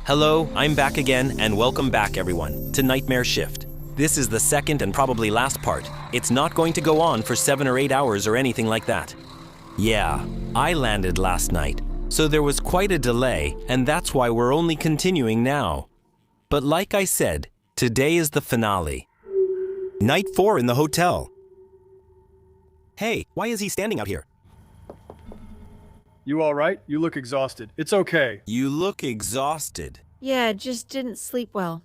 Hello, I'm back again, and welcome back everyone to Nightmare Shift. This is the second and probably last part. It's not going to go on for 7 or 8 hours or anything like that. Yeah, I landed last night, so there was quite a delay, and that's why we're only continuing now. But like I said, today is the finale. Night 4 in the hotel. Hey, why is he standing out here? You all right? You look exhausted. It's okay. You look exhausted. Yeah, just didn't sleep well.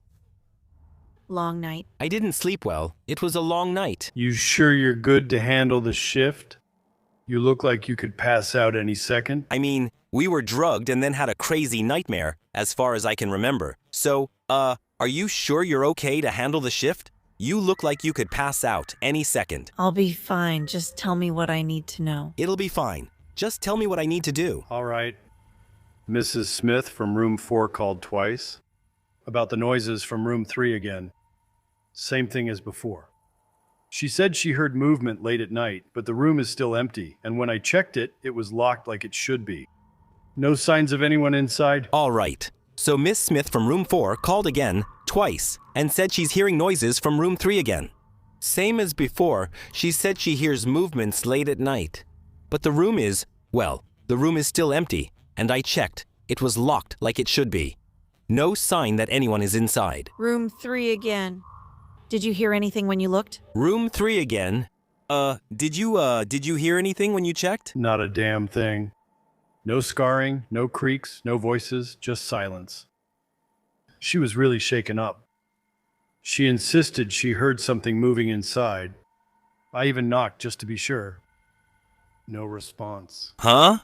Long night. I didn't sleep well. It was a long night. You sure you're good to handle the shift? You look like you could pass out any second. I mean, we were drugged and then had a crazy nightmare, as far as I can remember. So, are you sure you're okay to handle the shift? You look like you could pass out any second. I'll be fine. Just tell me what I need to know. It'll be fine. Just tell me what I need to do. All right. Mrs. Smith from room 4 called twice. About the noises from room 3 again. Same thing as before. She said she heard movement late at night, but the room is still empty, and when I checked it, it was locked like it should be. No signs of anyone inside? All right. So Miss Smith from room 4 called again, twice, and said she's hearing noises from room 3 again. Same as before, she said she hears movements late at night. But the room is, well, the room is still empty, and I checked. It was locked like it should be. No sign that anyone is inside. Room 3 again. Did you hear anything when you looked? Room 3 again. Did you hear anything when you checked? Not a damn thing. No scarring, no creaks, no voices, just silence. She was really shaken up. She insisted she heard something moving inside. I even knocked just to be sure. No response. Huh?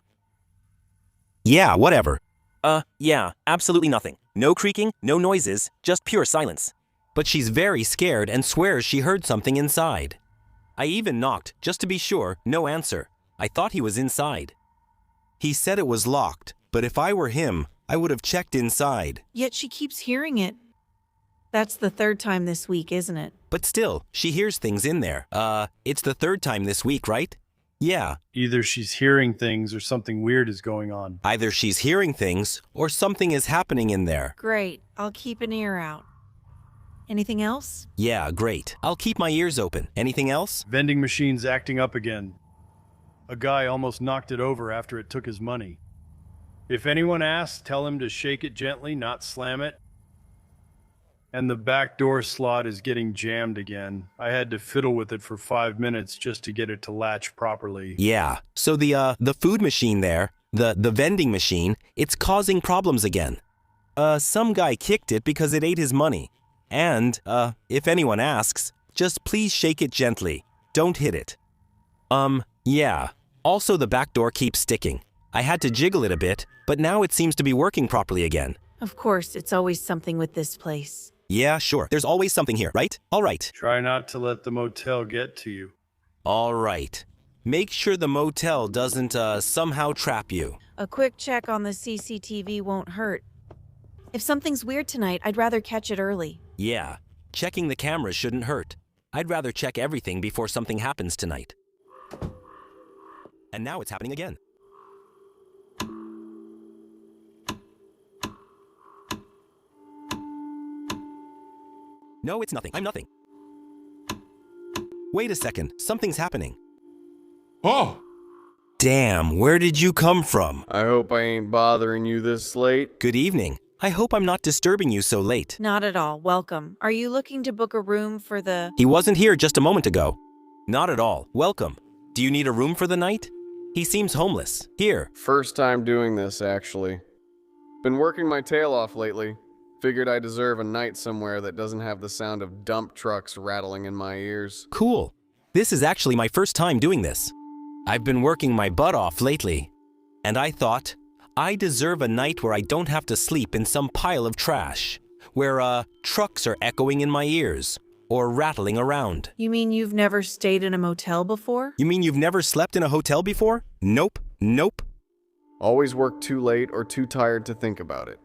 Yeah, whatever. Yeah, absolutely nothing. No creaking, no noises, just pure silence. But she's very scared and swears she heard something inside. I even knocked, just to be sure, no answer. I thought he was inside. He said it was locked, but if I were him, I would have checked inside. Yet she keeps hearing it. That's the 3rd time this week, isn't it? But still, she hears things in there. It's the 3rd time this week, right? Yeah. Either she's hearing things or something weird is going on. Either she's hearing things or something is happening in there. Great. I'll keep an ear out. Anything else? Yeah, great. I'll keep my ears open. Anything else? Vending machine's acting up again. A guy almost knocked it over after it took his money. If anyone asks, tell him to shake it gently, not slam it. And the back door slot is getting jammed again. I had to fiddle with it for 5 minutes just to get it to latch properly. Yeah, so the food machine there, the vending machine, it's causing problems again. Some guy kicked it because it ate his money. And, if anyone asks, just please shake it gently. Don't hit it. Yeah. Also the back door keeps sticking. I had to jiggle it a bit, but now it seems to be working properly again. Of course, it's always something with this place. Yeah, sure. There's always something here, right? All right. Try not to let the motel get to you. All right. Make sure the motel doesn't, somehow trap you. A quick check on the CCTV won't hurt. If something's weird tonight, I'd rather catch it early. Yeah. Checking the cameras shouldn't hurt. I'd rather check everything before something happens tonight. And now it's happening again. No, it's nothing. I'm nothing. Wait a second. Something's happening. Oh! Damn, where did you come from? I hope I ain't bothering you this late. Good evening. I hope I'm not disturbing you so late. Not at all. Welcome. Are you looking to book a room for the... He wasn't here just a moment ago. Not at all. Welcome. Do you need a room for the night? He seems homeless. Here. First time doing this, actually. Been working my tail off lately. Figured I deserve a night somewhere that doesn't have the sound of dump trucks rattling in my ears. Cool. This is actually my first time doing this. I've been working my butt off lately. And I thought, I deserve a night where I don't have to sleep in some pile of trash. Where, trucks are echoing in my ears. Or rattling around. You mean you've never stayed in a motel before? You mean you've never slept in a hotel before? Nope. Nope. Always work too late or too tired to think about it.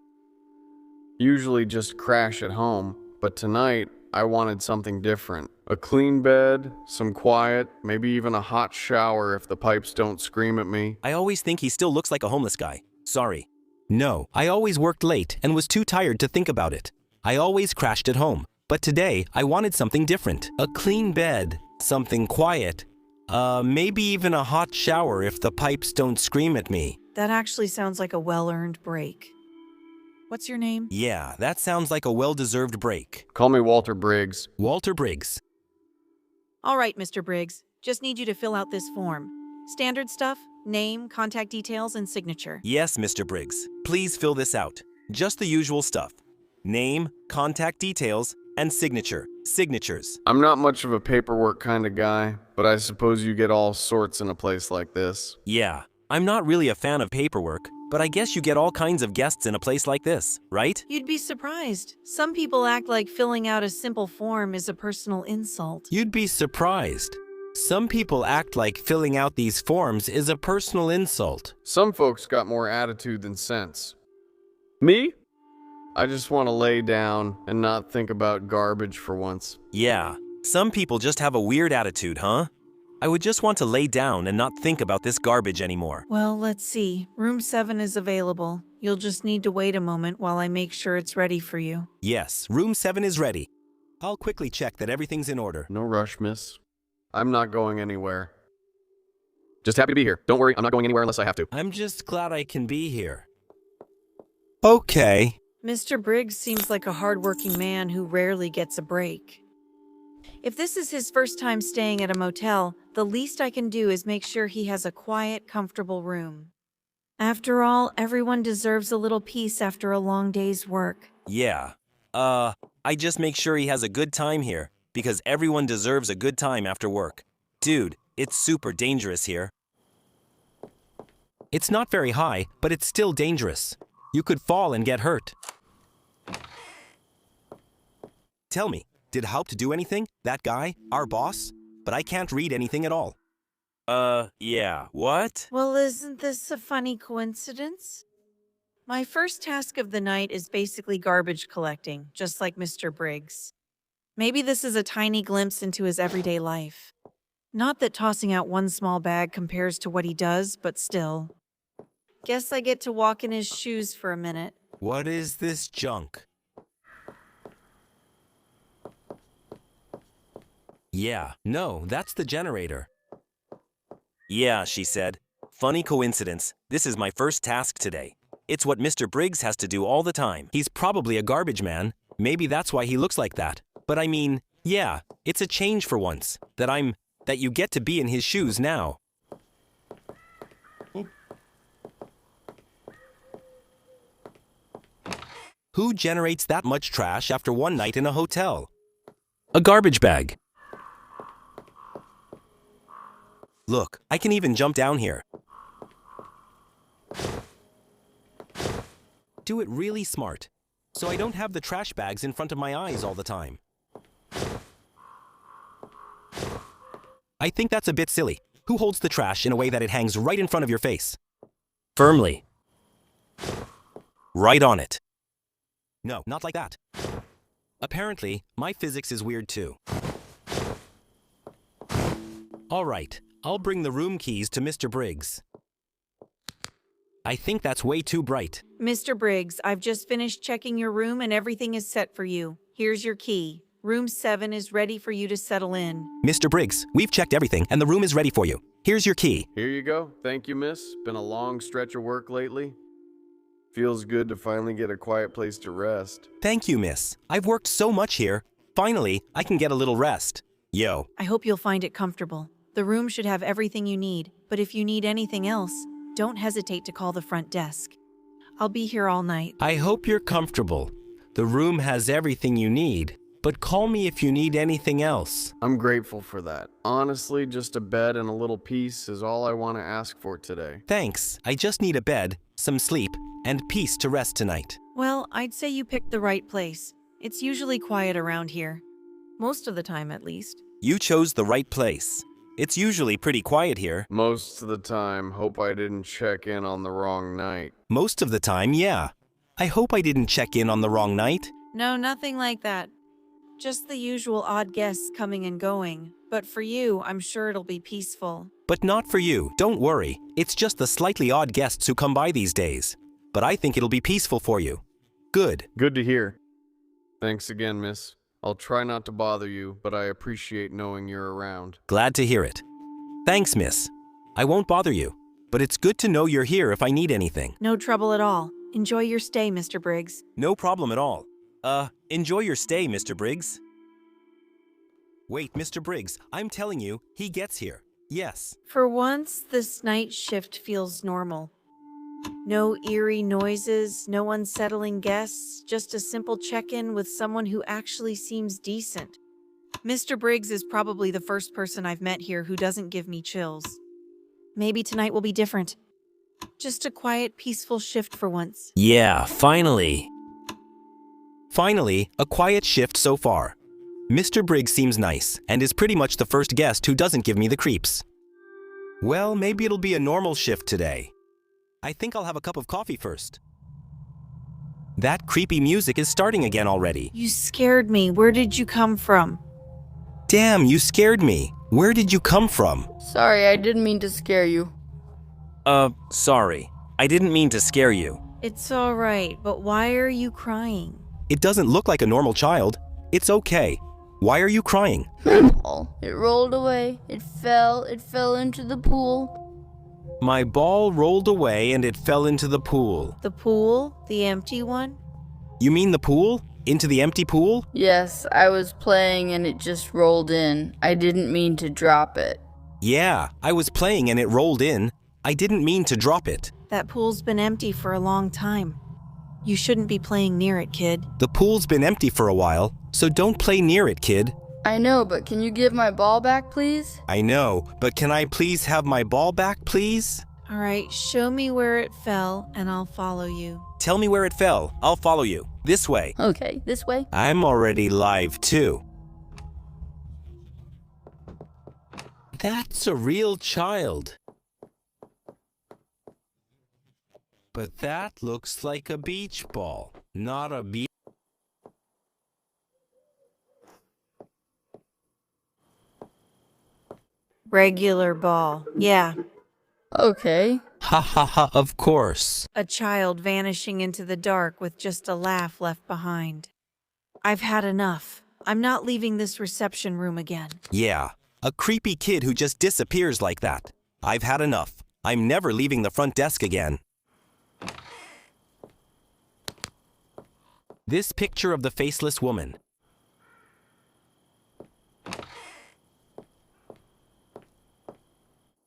Usually just crash at home, but tonight I wanted something different. A clean bed, some quiet, maybe even a hot shower if the pipes don't scream at me. I always think he still looks like a homeless guy. Sorry. No, I always worked late and was too tired to think about it. I always crashed at home. But today, I wanted something different. A clean bed, something quiet. Maybe even a hot shower if the pipes don't scream at me. That actually sounds like a well-earned break. What's your name? Yeah, that sounds like a well-deserved break. Call me Walter Briggs. Walter Briggs. All right, Mr. Briggs. Just need you to fill out this form. Standard stuff, name, contact details, and signature. Yes, Mr. Briggs. Please fill this out. Just the usual stuff. Name, contact details, and signature. Signatures. I'm not much of a paperwork kind of guy, but I suppose you get all sorts in a place like this. Yeah, I'm not really a fan of paperwork, but I guess you get all kinds of guests in a place like this, right? You'd be surprised. Some people act like filling out a simple form is a personal insult. You'd be surprised. Some people act like filling out these forms is a personal insult. Some folks got more attitude than sense. Me? I just want to lay down and not think about garbage for once. Yeah, some people just have a weird attitude, huh? I would just want to lay down and not think about this garbage anymore. Well, let's see. Room 7 is available. You'll just need to wait a moment while I make sure it's ready for you. Yes, room 7 is ready. I'll quickly check that everything's in order. No rush, miss. I'm not going anywhere. Just happy to be here. Don't worry, I'm not going anywhere unless I have to. I'm just glad I can be here. Okay. Mr. Briggs seems like a hardworking man who rarely gets a break. If this is his first time staying at a motel, the least I can do is make sure he has a quiet, comfortable room. After all, everyone deserves a little peace after a long day's work. Yeah. I just make sure he has a good time here, because everyone deserves a good time after work. Dude, it's super dangerous here. It's not very high, but it's still dangerous. You could fall and get hurt. Tell me, did Haupt do anything? That guy? Our boss? But I can't read anything at all. Yeah, what? Well, isn't this a funny coincidence? My first task of the night is basically garbage collecting, just like Mr. Briggs. Maybe this is a tiny glimpse into his everyday life. Not that tossing out one small bag compares to what he does, but still. Guess I get to walk in his shoes for a minute. What is this junk? Yeah, no, that's the generator. Yeah, she said. Funny coincidence. This is my first task today. It's what Mr. Briggs has to do all the time. He's probably a garbage man. Maybe that's why he looks like that. But I mean, yeah, it's a change for once. That you get to be in his shoes now. Who generates that much trash after one night in a hotel? A garbage bag. Look, I can even jump down here. Do it really smart, so I don't have the trash bags in front of my eyes all the time. I think that's a bit silly. Who holds the trash in a way that it hangs right in front of your face? Firmly. Right on it. No, not like that. Apparently, my physics is weird too. All right, I'll bring the room keys to Mr. Briggs. I think that's way too bright. Mr. Briggs, I've just finished checking your room and everything is set for you. Here's your key. Room 7 is ready for you to settle in. Mr. Briggs, we've checked everything and the room is ready for you. Here's your key. Here you go. Thank you, miss. Been a long stretch of work lately. Feels good to finally get a quiet place to rest. Thank you, miss. I've worked so much here. Finally, I can get a little rest. Yo. I hope you'll find it comfortable. The room should have everything you need, but if you need anything else, don't hesitate to call the front desk. I'll be here all night. I hope you're comfortable. The room has everything you need, but call me if you need anything else. I'm grateful for that. Honestly, just a bed and a little peace is all I want to ask for today. Thanks. I just need a bed, some sleep, and peace to rest tonight. Well, I'd say you picked the right place. It's usually quiet around here. Most of the time, at least. You chose the right place. It's usually pretty quiet here. Most of the time, hope I didn't check in on the wrong night. Most of the time, yeah. I hope I didn't check in on the wrong night. No, nothing like that. Just the usual odd guests coming and going. But for you, I'm sure it'll be peaceful. But not for you, don't worry. It's just the slightly odd guests who come by these days. but I think it'll be peaceful for you. Good. Good to hear. Thanks again, miss. I'll try not to bother you, but I appreciate knowing you're around. Glad to hear it. Thanks, miss. I won't bother you, but it's good to know you're here if I need anything. No trouble at all. Enjoy your stay, Mr. Briggs. No problem at all. Enjoy your stay, Mr. Briggs. Wait, Mr. Briggs, I'm telling you, he gets here. Yes. For once, this night shift feels normal. No eerie noises, no unsettling guests, just a simple check-in with someone who actually seems decent. Mr. Briggs is probably the first person I've met here who doesn't give me chills. Maybe tonight will be different. Just a quiet, peaceful shift for once. Yeah, finally. Finally, a quiet shift so far. Mr. Briggs seems nice and is pretty much the first guest who doesn't give me the creeps. Well, maybe it'll be a normal shift today. I think I'll have a cup of coffee first. That creepy music is starting again already. You scared me. Where did you come from? Damn, you scared me. Where did you come from? Sorry, I didn't mean to scare you. Sorry. I didn't mean to scare you. It's all right, but why are you crying? It doesn't look like a normal child. It's okay. Why are you crying? It rolled away. It fell into the pool. My ball rolled away and it fell into the pool. The pool? The empty one? You mean the pool? Into the empty pool? Yes, I was playing and it just rolled in. I didn't mean to drop it. Yeah, I was playing and it rolled in. I didn't mean to drop it. That pool's been empty for a long time. You shouldn't be playing near it, kid. The pool's been empty for a while, so don't play near it, kid. I know, but can you give my ball back, please? I know, but can I please have my ball back, please? All right, show me where it fell and I'll follow you. Tell me where it fell. I'll follow you. This way. Okay, this way. I'm already live, too. That's a real child. But that looks like a beach ball, not a beach. Regular ball. Yeah. Okay. Ha ha ha, of course. A child vanishing into the dark with just a laugh left behind. I've had enough. I'm not leaving this reception room again. Yeah, a creepy kid who just disappears like that. I've had enough. I'm never leaving the front desk again. This picture of the faceless woman.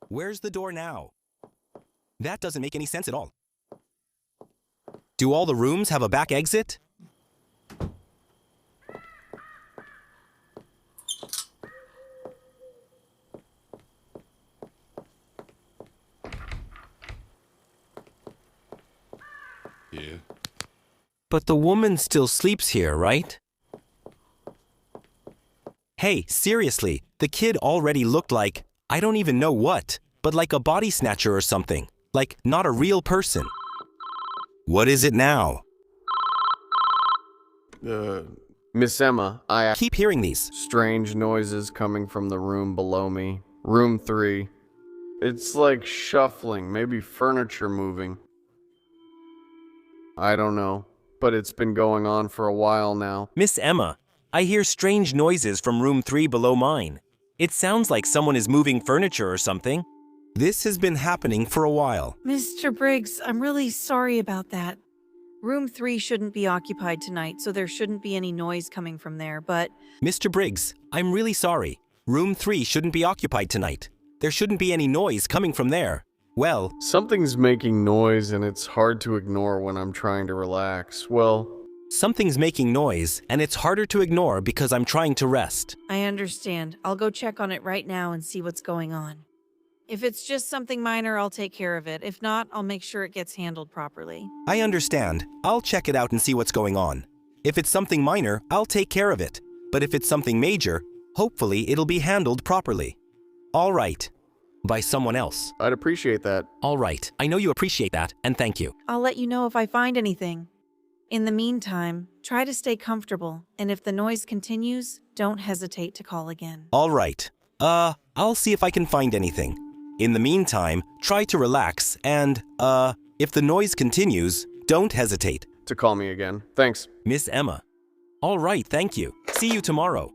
Where's the door now? That doesn't make any sense at all. Do all the rooms have a back exit? Yeah. But the woman still sleeps here, right? Hey, seriously, the kid already looked like, I don't even know what, but like a body snatcher or something. Like, not a real person. What is it now? Miss Emma, I Keep hearing these. strange noises coming from the room below me. Room 3. It's like shuffling, maybe furniture moving. I don't know, but it's been going on for a while now. Miss Emma, I hear strange noises from room 3 below mine. It sounds like someone is moving furniture or something. This has been happening for a while. Mr. Briggs, I'm really sorry about that. Room 3 shouldn't be occupied tonight, so there shouldn't be any noise coming from there, but... Mr. Briggs, I'm really sorry. Room 3 shouldn't be occupied tonight. There shouldn't be any noise coming from there. Well, Something's making noise and it's hard to ignore when I'm trying to relax. Well, something's making noise, and it's harder to ignore because I'm trying to rest. I understand. I'll go check on it right now and see what's going on. If it's just something minor, I'll take care of it. If not, I'll make sure it gets handled properly. I understand. I'll check it out and see what's going on. If it's something minor, I'll take care of it. But if it's something major, hopefully it'll be handled properly. All right. By someone else. I'd appreciate that. All right. I know you appreciate that, and thank you. I'll let you know if I find anything. In the meantime, try to stay comfortable, and if the noise continues, don't hesitate to call again. All right. I'll see if I can find anything. In the meantime, try to relax and, if the noise continues, don't hesitate to call me again. Thanks. Miss Emma. All right, thank you. See you tomorrow.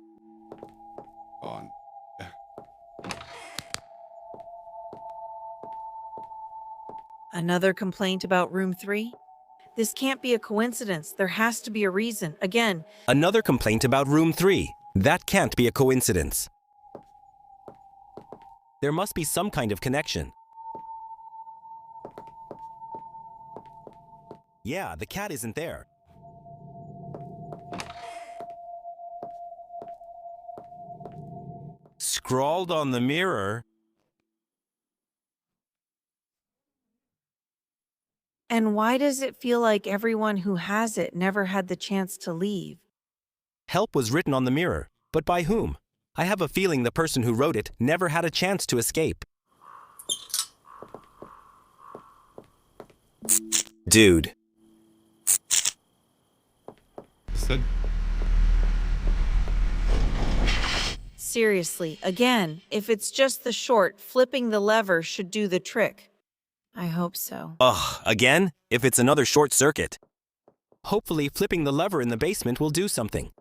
On. Another complaint about room 3? This can't be a coincidence. There has to be a reason. Again, Another complaint about room 3. That can't be a coincidence. There must be some kind of connection. Yeah, the cat isn't there. Scrawled on the mirror. and why does it feel like everyone who has it never had the chance to leave? Help was written on the mirror, but by whom? I have a feeling the person who wrote it never had a chance to escape. Dude. Said Seriously, again, if it's just the short, flipping the lever should do the trick. I hope so. Ugh, again? If it's another short circuit. Hopefully flipping the lever in the basement will do something.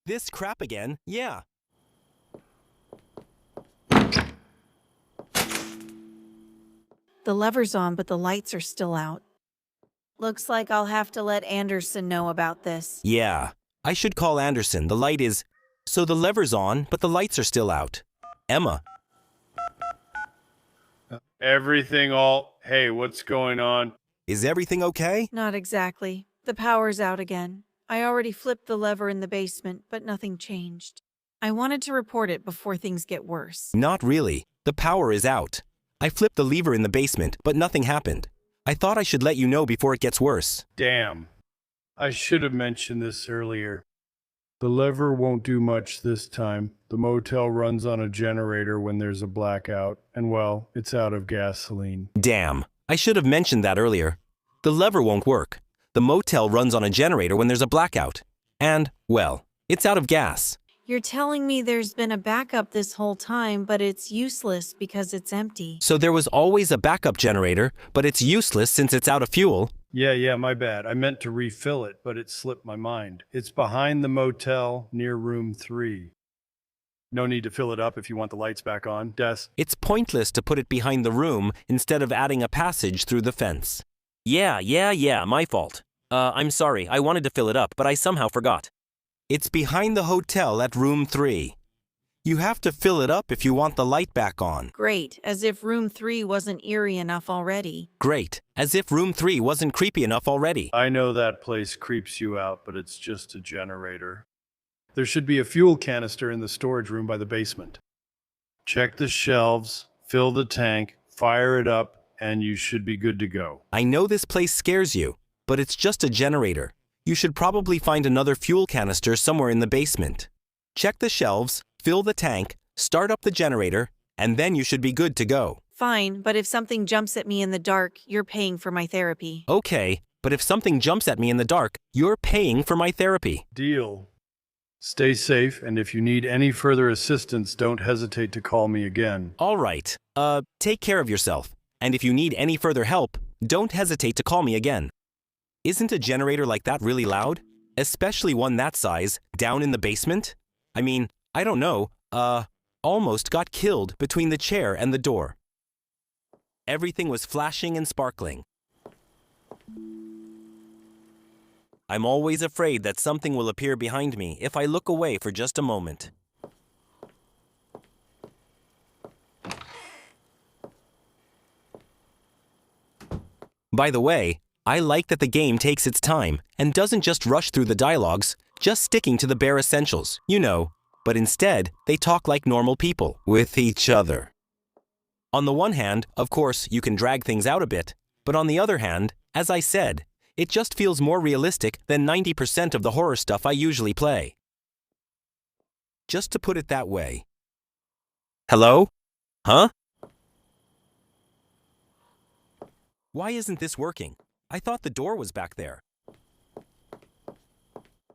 This crap again? Yeah. The lever's on, but the lights are still out. Looks like I'll have to let Anderson know about this. Yeah. I should call Anderson. The light is... So the lever's on, but the lights are still out. Emma. Hey, what's going on? Is everything okay? Not exactly. The power's out again. I already flipped the lever in the basement, but nothing changed. I wanted to report it before things get worse. Not really. The power is out. I flipped the lever in the basement, but nothing happened. I thought I should let you know before it gets worse. Damn. I should have mentioned this earlier. The lever won't do much this time. The motel runs on a generator when there's a blackout, and well, it's out of gasoline. Damn. I should have mentioned that earlier. The lever won't work. The motel runs on a generator when there's a blackout. And, well, it's out of gas. You're telling me there's been a backup this whole time, but it's useless because it's empty. So there was always a backup generator, but it's useless since it's out of fuel. Yeah, my bad. I meant to refill it, but it slipped my mind. It's behind the motel near room 3. No need to fill it up if you want the lights back on. Des? It's pointless to put it behind the room instead of adding a passage through the fence. Yeah, my fault. I'm sorry, I wanted to fill it up, but I somehow forgot. It's behind the hotel at room 3. You have to fill it up if you want the light back on. Great, as if room 3 wasn't eerie enough already. Great, as if room 3 wasn't creepy enough already. I know that place creeps you out, but it's just a generator. There should be a fuel canister in the storage room by the basement. Check the shelves, fill the tank, fire it up, and you should be good to go. I know this place scares you, but it's just a generator. You should probably find another fuel canister somewhere in the basement. Check the shelves, fill the tank, start up the generator, and then you should be good to go. Fine, but if something jumps at me in the dark, you're paying for my therapy. Okay, but if something jumps at me in the dark, you're paying for my therapy. Deal. Stay safe, and if you need any further assistance, don't hesitate to call me again. All right. Take care of yourself. And if you need any further help, don't hesitate to call me again. Isn't a generator like that really loud? Especially one that size, down in the basement? I mean, I don't know, almost got killed between the chair and the door. Everything was flashing and sparkling. I'm always afraid that something will appear behind me if I look away for just a moment. By the way, I like that the game takes its time and doesn't just rush through the dialogues, just sticking to the bare essentials, you know, but instead they talk like normal people with each other. On the one hand, of course, you can drag things out a bit, but on the other hand, as I said, it just feels more realistic than 90% of the horror stuff I usually play. Just to put it that way. Hello? Huh? Why isn't this working? I thought the door was back there.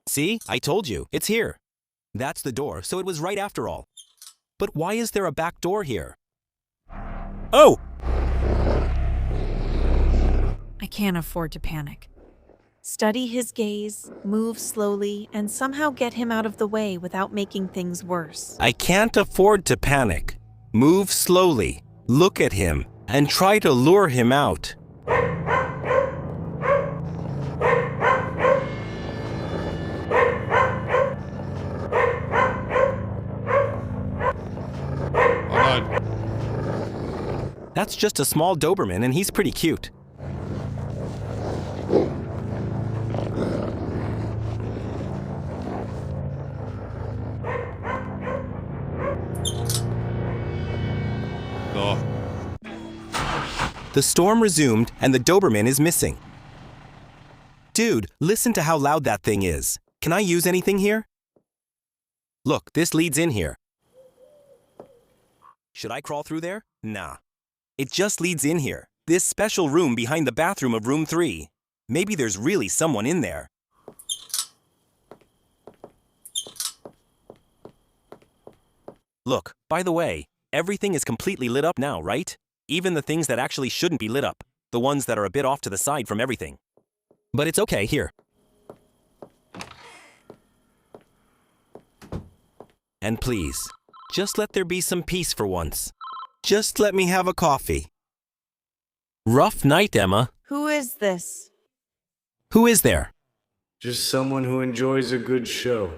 See, I told you, it's here. That's the door, so it was right after all. But why is there a back door here? Oh! I can't afford to panic. Study his gaze, move slowly, and somehow get him out of the way without making things worse. I can't afford to panic. Move slowly, look at him, and try to lure him out. Oh no. That's just a small Doberman and he's pretty cute. Oh. The storm resumed and the Doberman is missing. Dude, listen to how loud that thing is. Can I use anything here? Look, this leads in here. Should I crawl through there? Nah. It just leads in here. This special room behind the bathroom of room 3. Maybe there's really someone in there. Look, by the way, everything is completely lit up now, right? Even the things that actually shouldn't be lit up. The ones that are a bit off to the side from everything. But it's okay, here. And please, just let there be some peace for once. Just let me have a coffee. Rough night, Emma. Who is this? Who is there? Just someone who enjoys a good show.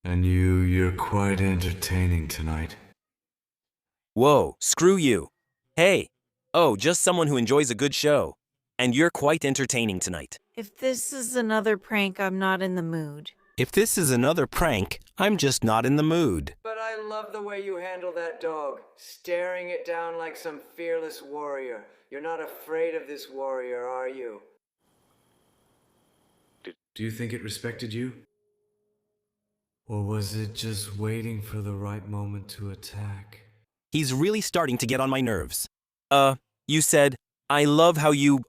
And you're quite entertaining tonight. Whoa, screw you. Hey. Oh, just someone who enjoys a good show. And you're quite entertaining tonight. If this is another prank, I'm not in the mood. If this is another prank, I'm just not in the mood. But I love the way you handle that dog, staring it down like some fearless warrior. You're not afraid of this warrior, are you? Do you think it respected you? Or was it just waiting for the right moment to attack? He's really starting to get on my nerves. You said, I love how you,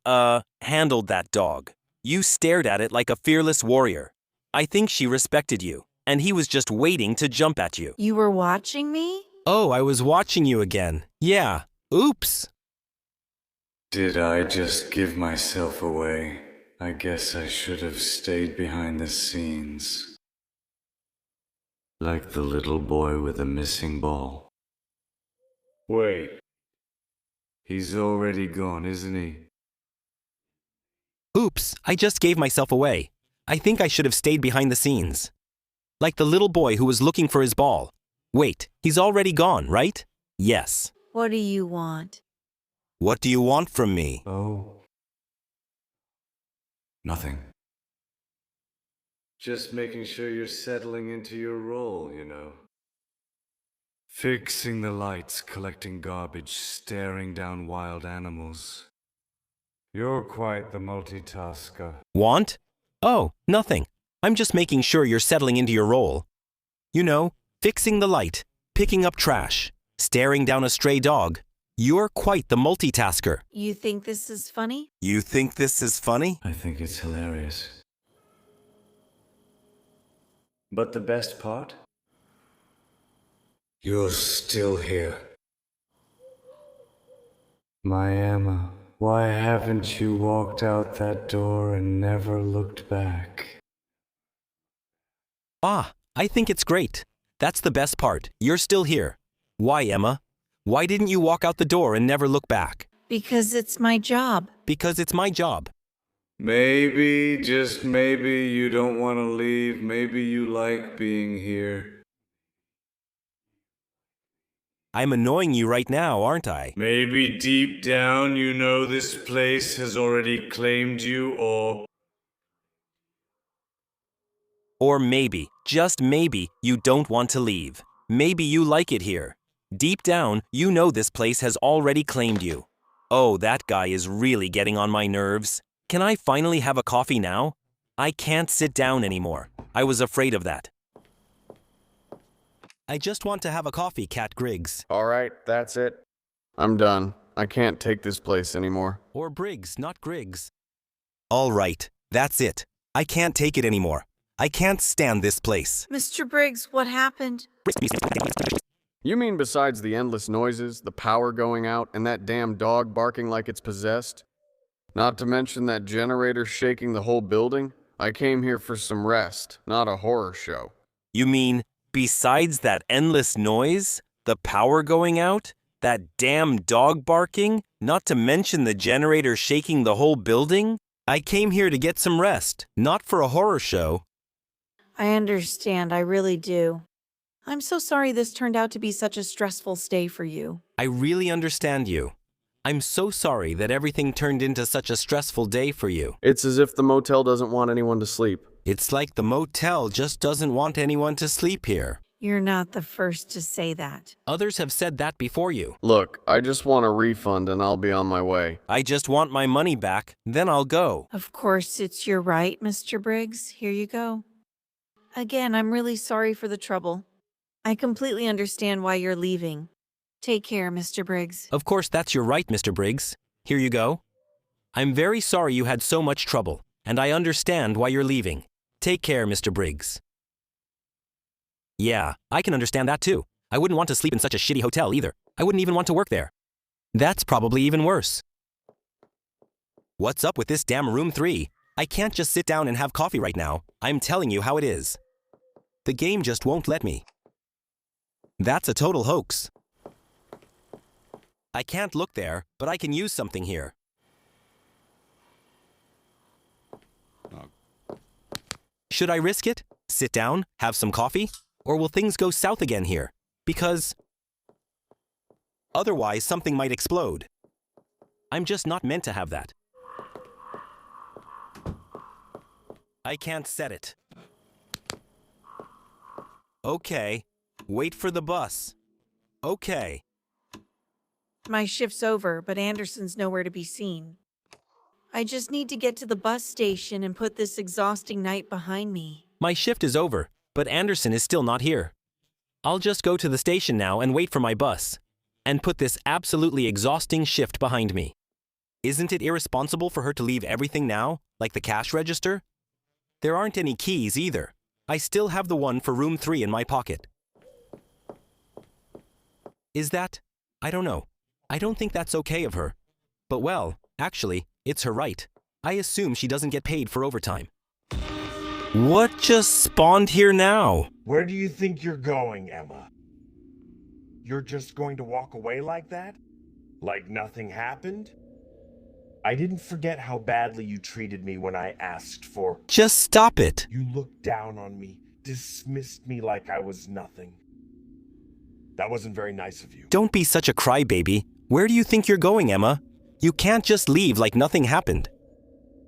handled that dog. You stared at it like a fearless warrior. I think she respected you, and he was just waiting to jump at you. You were watching me? Oh, I was watching you again. Yeah. Oops. Did I just give myself away? I guess I should have stayed behind the scenes. Like the little boy with a missing ball. Wait. He's already gone, isn't he? Oops, I just gave myself away. I think I should have stayed behind the scenes. Like the little boy who was looking for his ball. Wait, he's already gone, right? Yes. What do you want? What do you want from me? Oh. Nothing. Just making sure you're settling into your role, you know. Fixing the lights, collecting garbage, staring down wild animals. You're quite the multitasker. Want? Oh, nothing. I'm just making sure you're settling into your role. You know, fixing the light, picking up trash, staring down a stray dog. You're quite the multitasker. You think this is funny? You think this is funny? I think it's hilarious. But the best part? You're still here. My Emma, why haven't you walked out that door and never looked back? Ah, I think it's great. That's the best part. You're still here. Why, Emma? Why didn't you walk out the door and never look back? Because it's my job. Because it's my job. Maybe, just maybe, you don't want to leave. Maybe you like being here. I'm annoying you right now, aren't I? Maybe deep down you know this place has already claimed you, Or maybe, just maybe, you don't want to leave. Maybe you like it here. Deep down, you know this place has already claimed you. Oh, that guy is really getting on my nerves. Can I finally have a coffee now? I can't sit down anymore. I was afraid of that. I just want to have a coffee, Cat Griggs. All right, that's it. I'm done. I can't take this place anymore. Or Briggs, not Griggs. All right, that's it. I can't take it anymore. I can't stand this place. Mr. Briggs, what happened? You mean besides the endless noises, the power going out, and that damn dog barking like it's possessed? Not to mention that generator shaking the whole building? I came here for some rest, not a horror show. You mean, besides that endless noise, the power going out, that damn dog barking, not to mention the generator shaking the whole building? I came here to get some rest, not for a horror show. I understand, I really do. I'm so sorry this turned out to be such a stressful stay for you. I really understand you. I'm so sorry that everything turned into such a stressful day for you. It's as if the motel doesn't want anyone to sleep. It's like the motel just doesn't want anyone to sleep here. You're not the first to say that. Others have said that before you. Look, I just want a refund and I'll be on my way. I just want my money back, then I'll go. Of course, it's your right, Mr. Briggs. Here you go. Again, I'm really sorry for the trouble. I completely understand why you're leaving. Take care, Mr. Briggs. Of course, that's your right, Mr. Briggs. Here you go. I'm very sorry you had so much trouble, and I understand why you're leaving. Take care, Mr. Briggs. Yeah, I can understand that too. I wouldn't want to sleep in such a shitty hotel either. I wouldn't even want to work there. That's probably even worse. What's up with this damn room 3? I can't just sit down and have coffee right now. I'm telling you how it is. The game just won't let me. That's a total hoax. I can't look there, but I can use something here. Should I risk it? Sit down, have some coffee? Or will things go south again here? Because otherwise something might explode. I'm just not meant to have that. I can't set it. Okay, wait for the bus. Okay. My shift's over, but Anderson's nowhere to be seen. I just need to get to the bus station and put this exhausting night behind me. My shift is over, but Anderson is still not here. I'll just go to the station now and wait for my bus, and put this absolutely exhausting shift behind me. Isn't it irresponsible for her to leave everything now, like the cash register? There aren't any keys either. I still have the one for room 3 in my pocket. Is that? I don't know. I don't think that's okay of her. But well, actually, it's her right. I assume she doesn't get paid for overtime. What just spawned here now? Where do you think you're going, Emma? You're just going to walk away like that? Like nothing happened? I didn't forget how badly you treated me when I asked for... Just stop it. You looked down on me, dismissed me like I was nothing. That wasn't very nice of you. Don't be such a crybaby. Where do you think you're going, Emma? You can't just leave like nothing happened.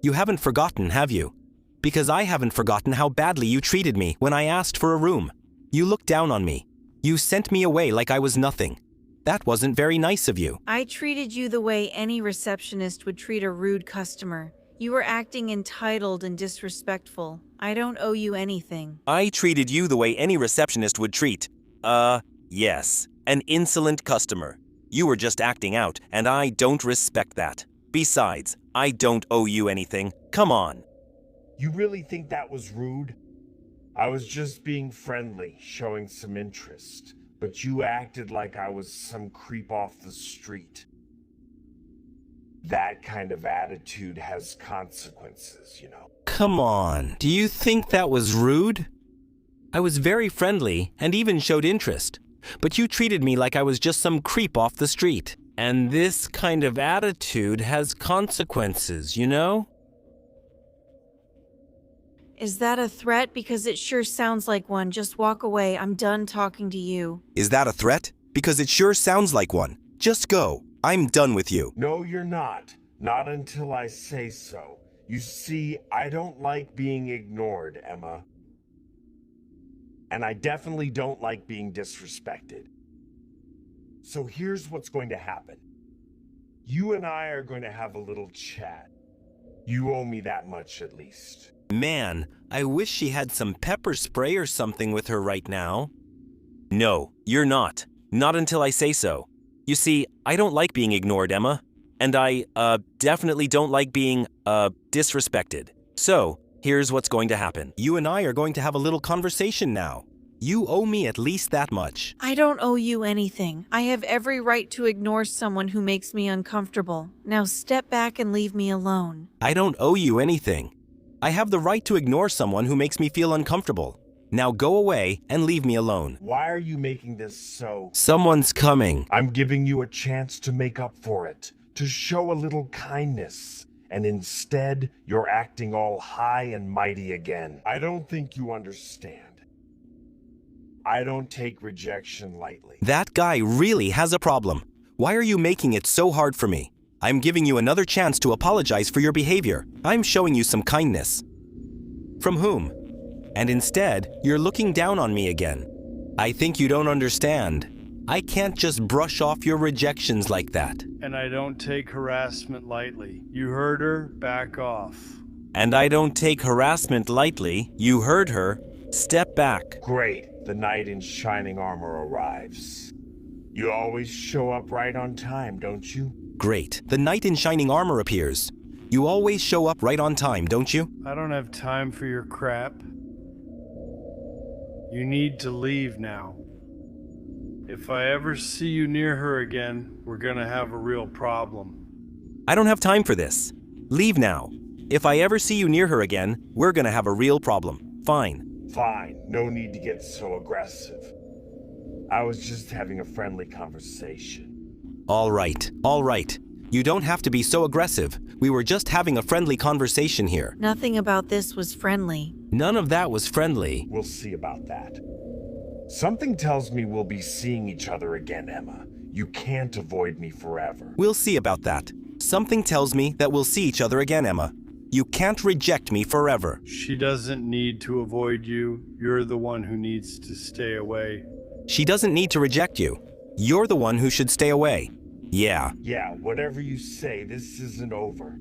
You haven't forgotten, have you? Because I haven't forgotten how badly you treated me when I asked for a room. You looked down on me. You sent me away like I was nothing. That wasn't very nice of you. I treated you the way any receptionist would treat a rude customer. You were acting entitled and disrespectful. I don't owe you anything. I treated you the way any receptionist would treat, yes, an insolent customer. You were just acting out, and I don't respect that. Besides, I don't owe you anything. Come on. You really think that was rude? I was just being friendly, showing some interest. But you acted like I was some creep off the street. That kind of attitude has consequences, you know. Come on. Do you think that was rude? I was very friendly and even showed interest. But you treated me like I was just some creep off the street. And this kind of attitude has consequences, you know? Is that a threat? Because it sure sounds like one. Just walk away. I'm done talking to you. Is that a threat? Because it sure sounds like one. Just go. I'm done with you. No, you're not. Not until I say so. You see, I don't like being ignored, Emma. And I definitely don't like being disrespected. So here's what's going to happen. You and I are going to have a little chat. You owe me that much at least. Man, I wish she had some pepper spray or something with her right now. No, you're not. Not until I say so. You see, I don't like being ignored, Emma. And I, definitely don't like being, disrespected. So, here's what's going to happen. You and I are going to have a little conversation now. You owe me at least that much. I don't owe you anything. I have every right to ignore someone who makes me uncomfortable. Now step back and leave me alone. I don't owe you anything. I have the right to ignore someone who makes me feel uncomfortable. Now go away and leave me alone. Why are you making this so? Someone's coming. I'm giving you a chance to make up for it, to show a little kindness. And instead, you're acting all high and mighty again. I don't think you understand. I don't take rejection lightly. That guy really has a problem. Why are you making it so hard for me? I'm giving you another chance to apologize for your behavior. I'm showing you some kindness. From whom? And instead, you're looking down on me again. I think you don't understand. I can't just brush off your rejections like that. And I don't take harassment lightly. You heard her, back off. And I don't take harassment lightly. You heard her. Step back. Great. The knight in shining armor arrives. You always show up right on time, don't you? Great. The knight in shining armor appears. You always show up right on time, don't you? I don't have time for your crap. You need to leave now. If I ever see you near her again, we're gonna have a real problem. I don't have time for this. Leave now. If I ever see you near her again, we're gonna have a real problem. Fine. Fine. No need to get so aggressive. I was just having a friendly conversation. All right. All right. You don't have to be so aggressive. We were just having a friendly conversation here. Nothing about this was friendly. None of that was friendly. We'll see about that. Something tells me we'll be seeing each other again, Emma. You can't avoid me forever. We'll see about that. Something tells me that we'll see each other again, Emma. You can't reject me forever. She doesn't need to avoid you. You're the one who needs to stay away. She doesn't need to reject you. You're the one who should stay away. Yeah. Yeah, whatever you say, this isn't over.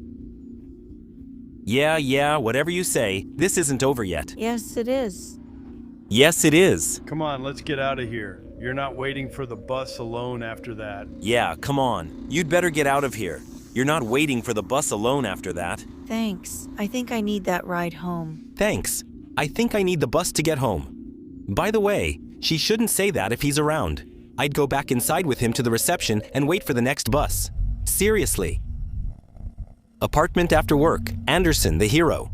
Yeah, whatever you say, this isn't over yet. Yes, it is. Yes, it is. Come on, let's get out of here. You're not waiting for the bus alone after that. Yeah, come on. You'd better get out of here. You're not waiting for the bus alone after that. Thanks. I think I need that ride home. Thanks. I think I need the bus to get home. By the way, she shouldn't say that if he's around. I'd go back inside with him to the reception and wait for the next bus. Seriously. Apartment after work. Anderson, the hero.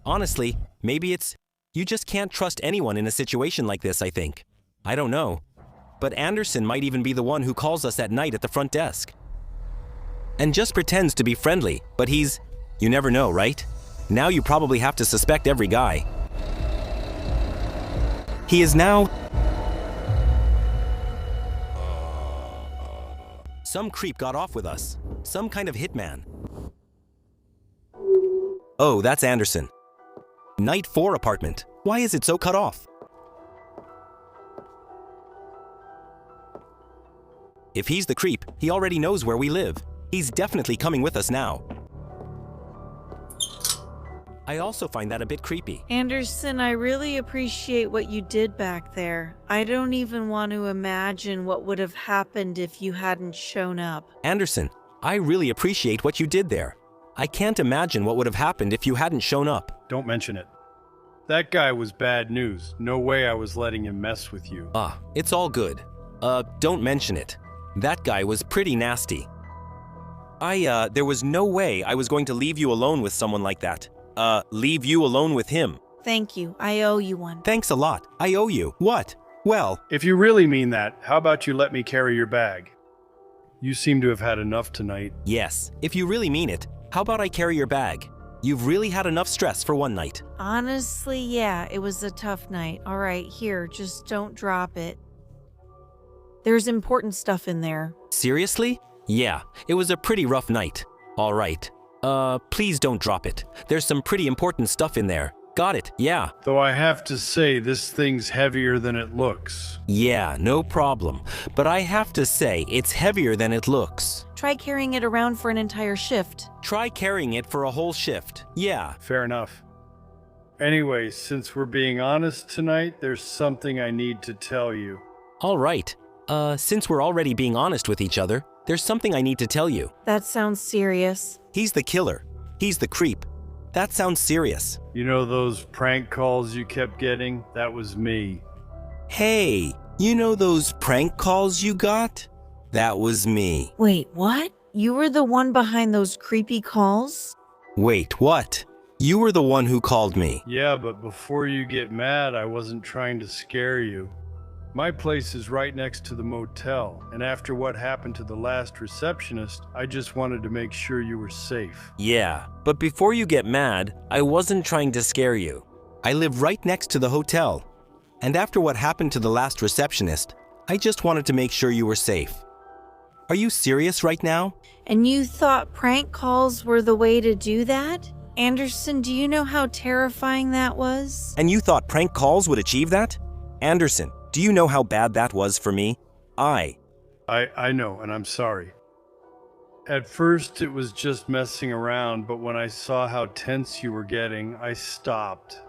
Honestly, maybe it's... You just can't trust anyone in a situation like this, I think. I don't know. But Anderson might even be the one who calls us at night at the front desk. And just pretends to be friendly, but he's... You never know, right? Now you probably have to suspect every guy. He is now... Some creep got off with us. Some kind of hitman. Oh, that's Anderson. Night 4 apartment. Why is it so cut off? If he's the creep, he already knows where we live. He's definitely coming with us now. I also find that a bit creepy. Anderson, I really appreciate what you did back there. I don't even want to imagine what would have happened if you hadn't shown up. Anderson, I really appreciate what you did there. I can't imagine what would have happened if you hadn't shown up. Don't mention it. That guy was bad news. No way I was letting him mess with you. It's all good. Don't mention it. That guy was pretty nasty. There was no way I was going to leave you alone with someone like that. Leave you alone with him. Thank you. I owe you one. Thanks a lot. I owe you. What? Well... If you really mean that, how about you let me carry your bag? You seem to have had enough tonight. Yes. If you really mean it, how about I carry your bag? You've really had enough stress for one night. Honestly, yeah, it was a tough night. All right, here, just don't drop it. There's important stuff in there. Seriously? Yeah, it was a pretty rough night. All right. Please don't drop it. There's some pretty important stuff in there. Got it, yeah. Though I have to say, this thing's heavier than it looks. Yeah, no problem. But I have to say, it's heavier than it looks. Try carrying it around for an entire shift. Try carrying it for a whole shift. Yeah. Fair enough. Anyway, since we're being honest tonight, there's something I need to tell you. All right. Since we're already being honest with each other, there's something I need to tell you. That sounds serious. He's the killer. He's the creep. That sounds serious. You know those prank calls you kept getting? That was me. Hey, you know those prank calls you got? That was me. Wait, what? You were the one behind those creepy calls? Wait, what? You were the one who called me. Yeah, but before you get mad, I wasn't trying to scare you. My place is right next to the motel, and after what happened to the last receptionist, I just wanted to make sure you were safe. Yeah, but before you get mad, I wasn't trying to scare you. I live right next to the hotel. And after what happened to the last receptionist, I just wanted to make sure you were safe. Are you serious right now? And you thought prank calls were the way to do that? Anderson, do you know how terrifying that was? And you thought prank calls would achieve that? Anderson, do you know how bad that was for me? I know, and I'm sorry. At first, it was just messing around, but when I saw how tense you were getting, I stopped.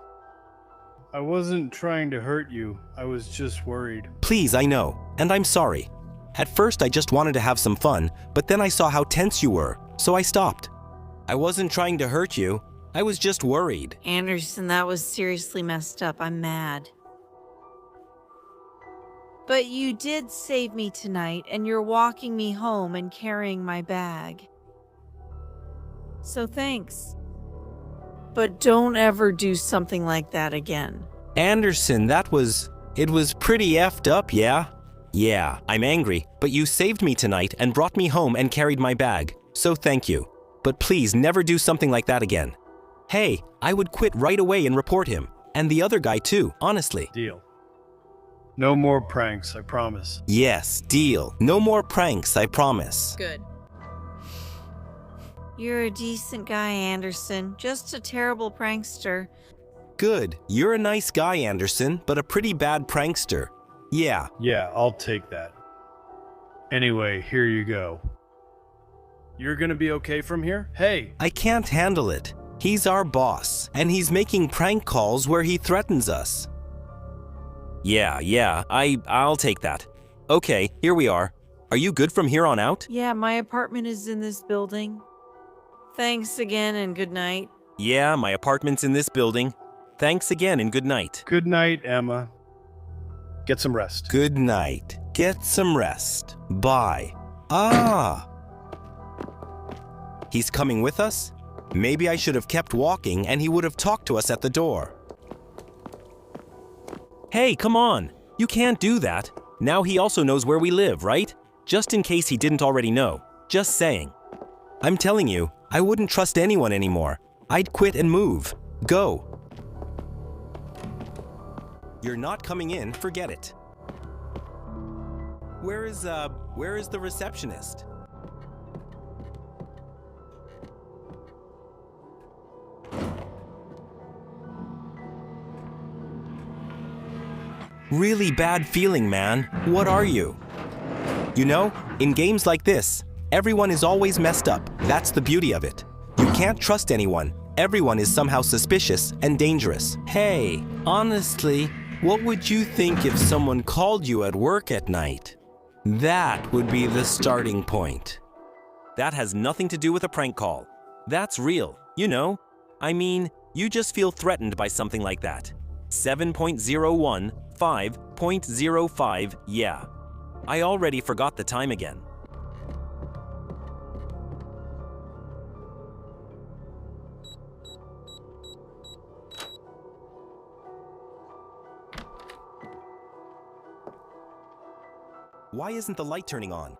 I wasn't trying to hurt you. I was just worried. Please, I know, and I'm sorry. At first, I just wanted to have some fun, but then I saw how tense you were, so I stopped. I wasn't trying to hurt you. I was just worried. Anderson, that was seriously messed up. I'm mad. But you did save me tonight, and you're walking me home and carrying my bag. So thanks. But don't ever do something like that again. Anderson, it was pretty effed up, yeah? Yeah, I'm angry, but you saved me tonight and brought me home and carried my bag, so thank you. But please never do something like that again. Hey, I would quit right away and report him, and the other guy too, honestly. Deal. No more pranks, I promise. Yes, deal. No more pranks, I promise. Good. You're a decent guy, Anderson. Just a terrible prankster. Good. You're a nice guy, Anderson, but a pretty bad prankster. Yeah. Yeah, I'll take that. Anyway, here you go. You're gonna be okay from here? Hey! I can't handle it. He's our boss, and he's making prank calls where he threatens us. Yeah, I'll take that. Okay, here we are. Are you good from here on out? Yeah, my apartment is in this building. Thanks again and good night. Yeah, my apartment's in this building. Thanks again and good night. Good night, Emma. Get some rest. Good night. Get some rest. Bye. Ah! He's coming with us? Maybe I should have kept walking and he would have talked to us at the door. Hey, come on! You can't do that. Now he also knows where we live, right? Just in case he didn't already know. Just saying. I'm telling you, I wouldn't trust anyone anymore. I'd quit and move. Go. You're not coming in, forget it. Where is the receptionist? Really bad feeling, man. What are you? You know, in games like this, everyone is always messed up. That's the beauty of it. You can't trust anyone. Everyone is somehow suspicious and dangerous. Hey, honestly, what would you think if someone called you at work at night? That would be the starting point. That has nothing to do with a prank call. That's real, you know? I mean, you just feel threatened by something like that. 7.01, 5.05, yeah. I already forgot the time again. Why isn't the light turning on?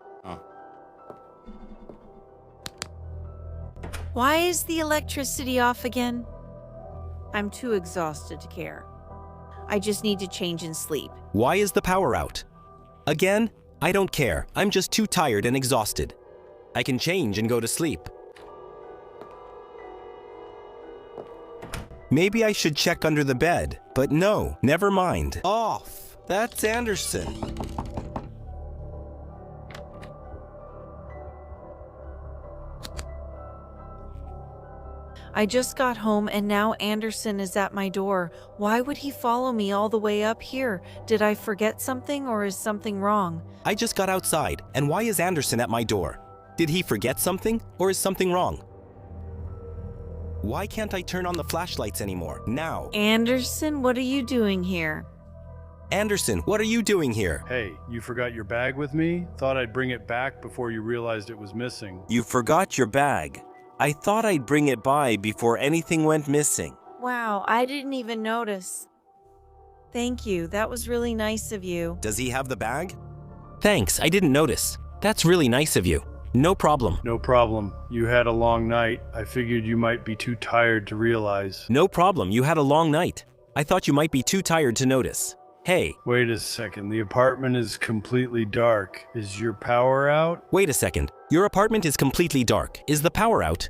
Why is the electricity off again? I'm too exhausted to care. I just need to change and sleep. Why is the power out? Again? I don't care. I'm just too tired and exhausted. I can change and go to sleep. Maybe I should check under the bed, but no, never mind. Off. That's Anderson. I just got home and now Anderson is at my door. Why would he follow me all the way up here? Did I forget something or is something wrong? I just got outside, and why is Anderson at my door? Did he forget something or is something wrong? Why can't I turn on the flashlights anymore? Now. Anderson, what are you doing here? Anderson, what are you doing here? Hey, you forgot your bag with me? Thought I'd bring it back before you realized it was missing. You forgot your bag. I thought I'd bring it by before anything went missing. Wow, I didn't even notice. Thank you, that was really nice of you. Does he have the bag? Thanks, I didn't notice. That's really nice of you. No problem. No problem. You had a long night. I figured you might be too tired to realize. No problem, you had a long night. I thought you might be too tired to notice. Hey. Wait a second, the apartment is completely dark. Is your power out? Wait a second. Your apartment is completely dark. Is the power out?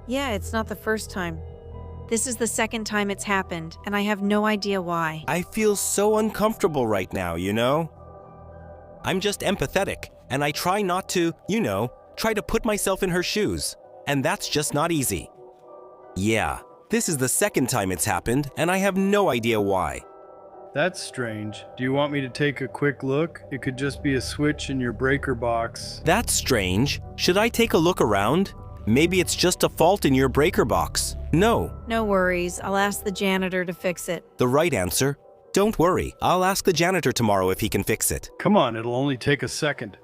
Yeah, it's not the first time. This is the second time it's happened, and I have no idea why. I feel so uncomfortable right now, you know? I'm just empathetic, and I try not to, try to put myself in her shoes. And that's just not easy. Yeah, this is the second time it's happened, and I have no idea why. That's strange. Do you want me to take a quick look? It could just be a switch in your breaker box. That's strange. Should I take a look around? Maybe it's just a fault in your breaker box. No. No worries, I'll ask the janitor to fix it. The right answer. Don't worry, I'll ask the janitor tomorrow if he can fix it. Come on, it'll only take a second.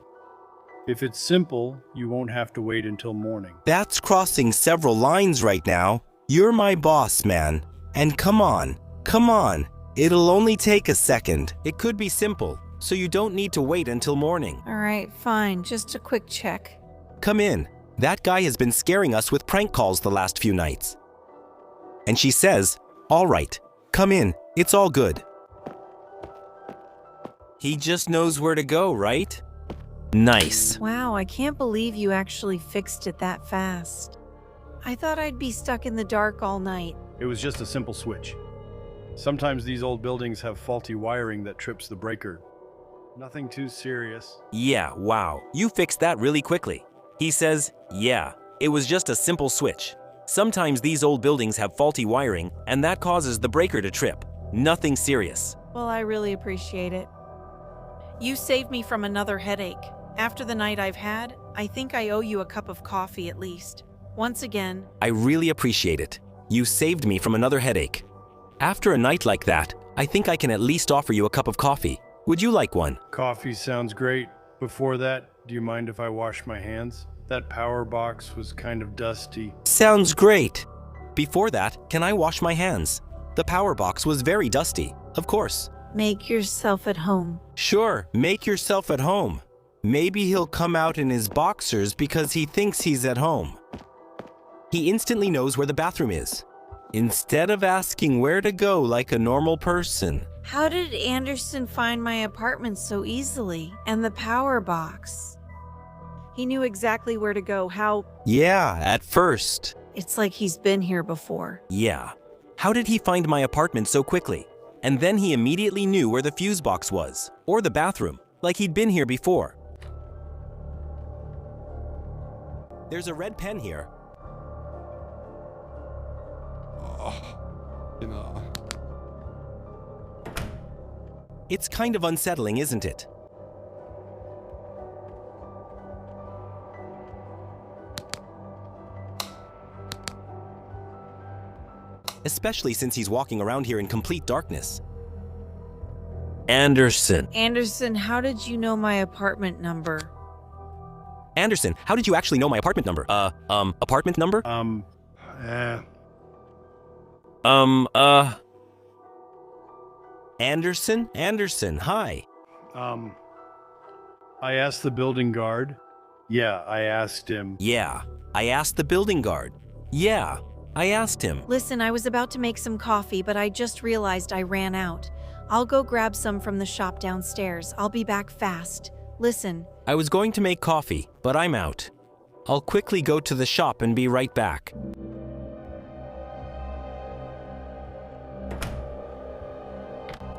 If it's simple, you won't have to wait until morning. That's crossing several lines right now. You're my boss, man. And come on. It'll only take a second. It could be simple, so you don't need to wait until morning. All right, fine, just a quick check. Come in. That guy has been scaring us with prank calls the last few nights. And she says, all right, come in. It's all good. He just knows where to go, right? Nice. Wow, I can't believe you actually fixed it that fast. I thought I'd be stuck in the dark all night. It was just a simple switch. Sometimes these old buildings have faulty wiring that trips the breaker. Nothing too serious. Yeah, wow. You fixed that really quickly. He says, yeah, it was just a simple switch. Sometimes these old buildings have faulty wiring, and that causes the breaker to trip. Nothing serious. Well, I really appreciate it. You saved me from another headache. After the night I've had, I think I owe you a cup of coffee at least. Once again, I really appreciate it. You saved me from another headache. After a night like that, I think I can at least offer you a cup of coffee. Would you like one? Coffee sounds great. Before that, do you mind if I wash my hands? That power box was kind of dusty. Sounds great. Before that, can I wash my hands? The power box was very dusty, of course. make yourself at home. Sure, make yourself at home. Maybe he'll come out in his boxers because he thinks he's at home. He instantly knows where the bathroom is, instead of asking where to go like a normal person. How did Anderson find my apartment so easily? And the power box? He knew exactly where to go. How? Yeah, at first. It's like he's been here before. Yeah. How did he find my apartment so quickly? And then he immediately knew where the fuse box was, or the bathroom, like he'd been here before. There's a red pen here. It's kind of unsettling, isn't it? Especially since he's walking around here in complete darkness. Anderson, Anderson, how did you know my apartment number? Anderson, how did you actually know my apartment number? Apartment number? Anderson, hi. I asked the building guard. Yeah, I asked him. Yeah, I asked the building guard. Yeah, I asked him. Listen, I was about to make some coffee, but I just realized I ran out. I'll go grab some from the shop downstairs. I'll be back fast. Listen. I was going to make coffee, but I'm out. I'll quickly go to the shop and be right back.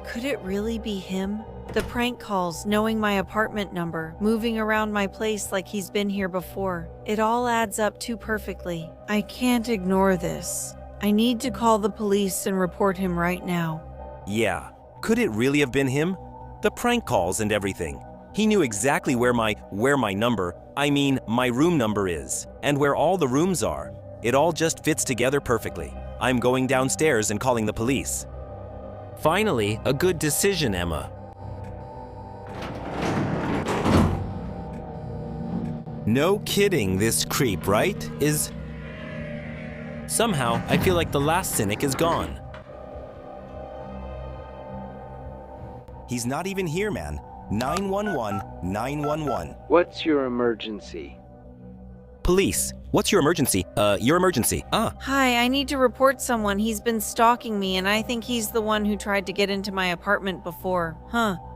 Could it really be him? The prank calls, knowing my apartment number, moving around my place like he's been here before. It all adds up too perfectly. I can't ignore this. I need to call the police and report him right now. Yeah, could it really have been him? The prank calls and everything. He knew exactly where my room number is, and where all the rooms are. It all just fits together perfectly. I'm going downstairs and calling the police. Finally, a good decision, Emma. No kidding, this creep, right? Somehow, I feel like the last cynic is gone. He's not even here, man. 911, 911. What's your emergency? Police, what's your emergency? Your emergency. Hi, I need to report someone. He's been stalking me, and I think he's the one who tried to get into my apartment before.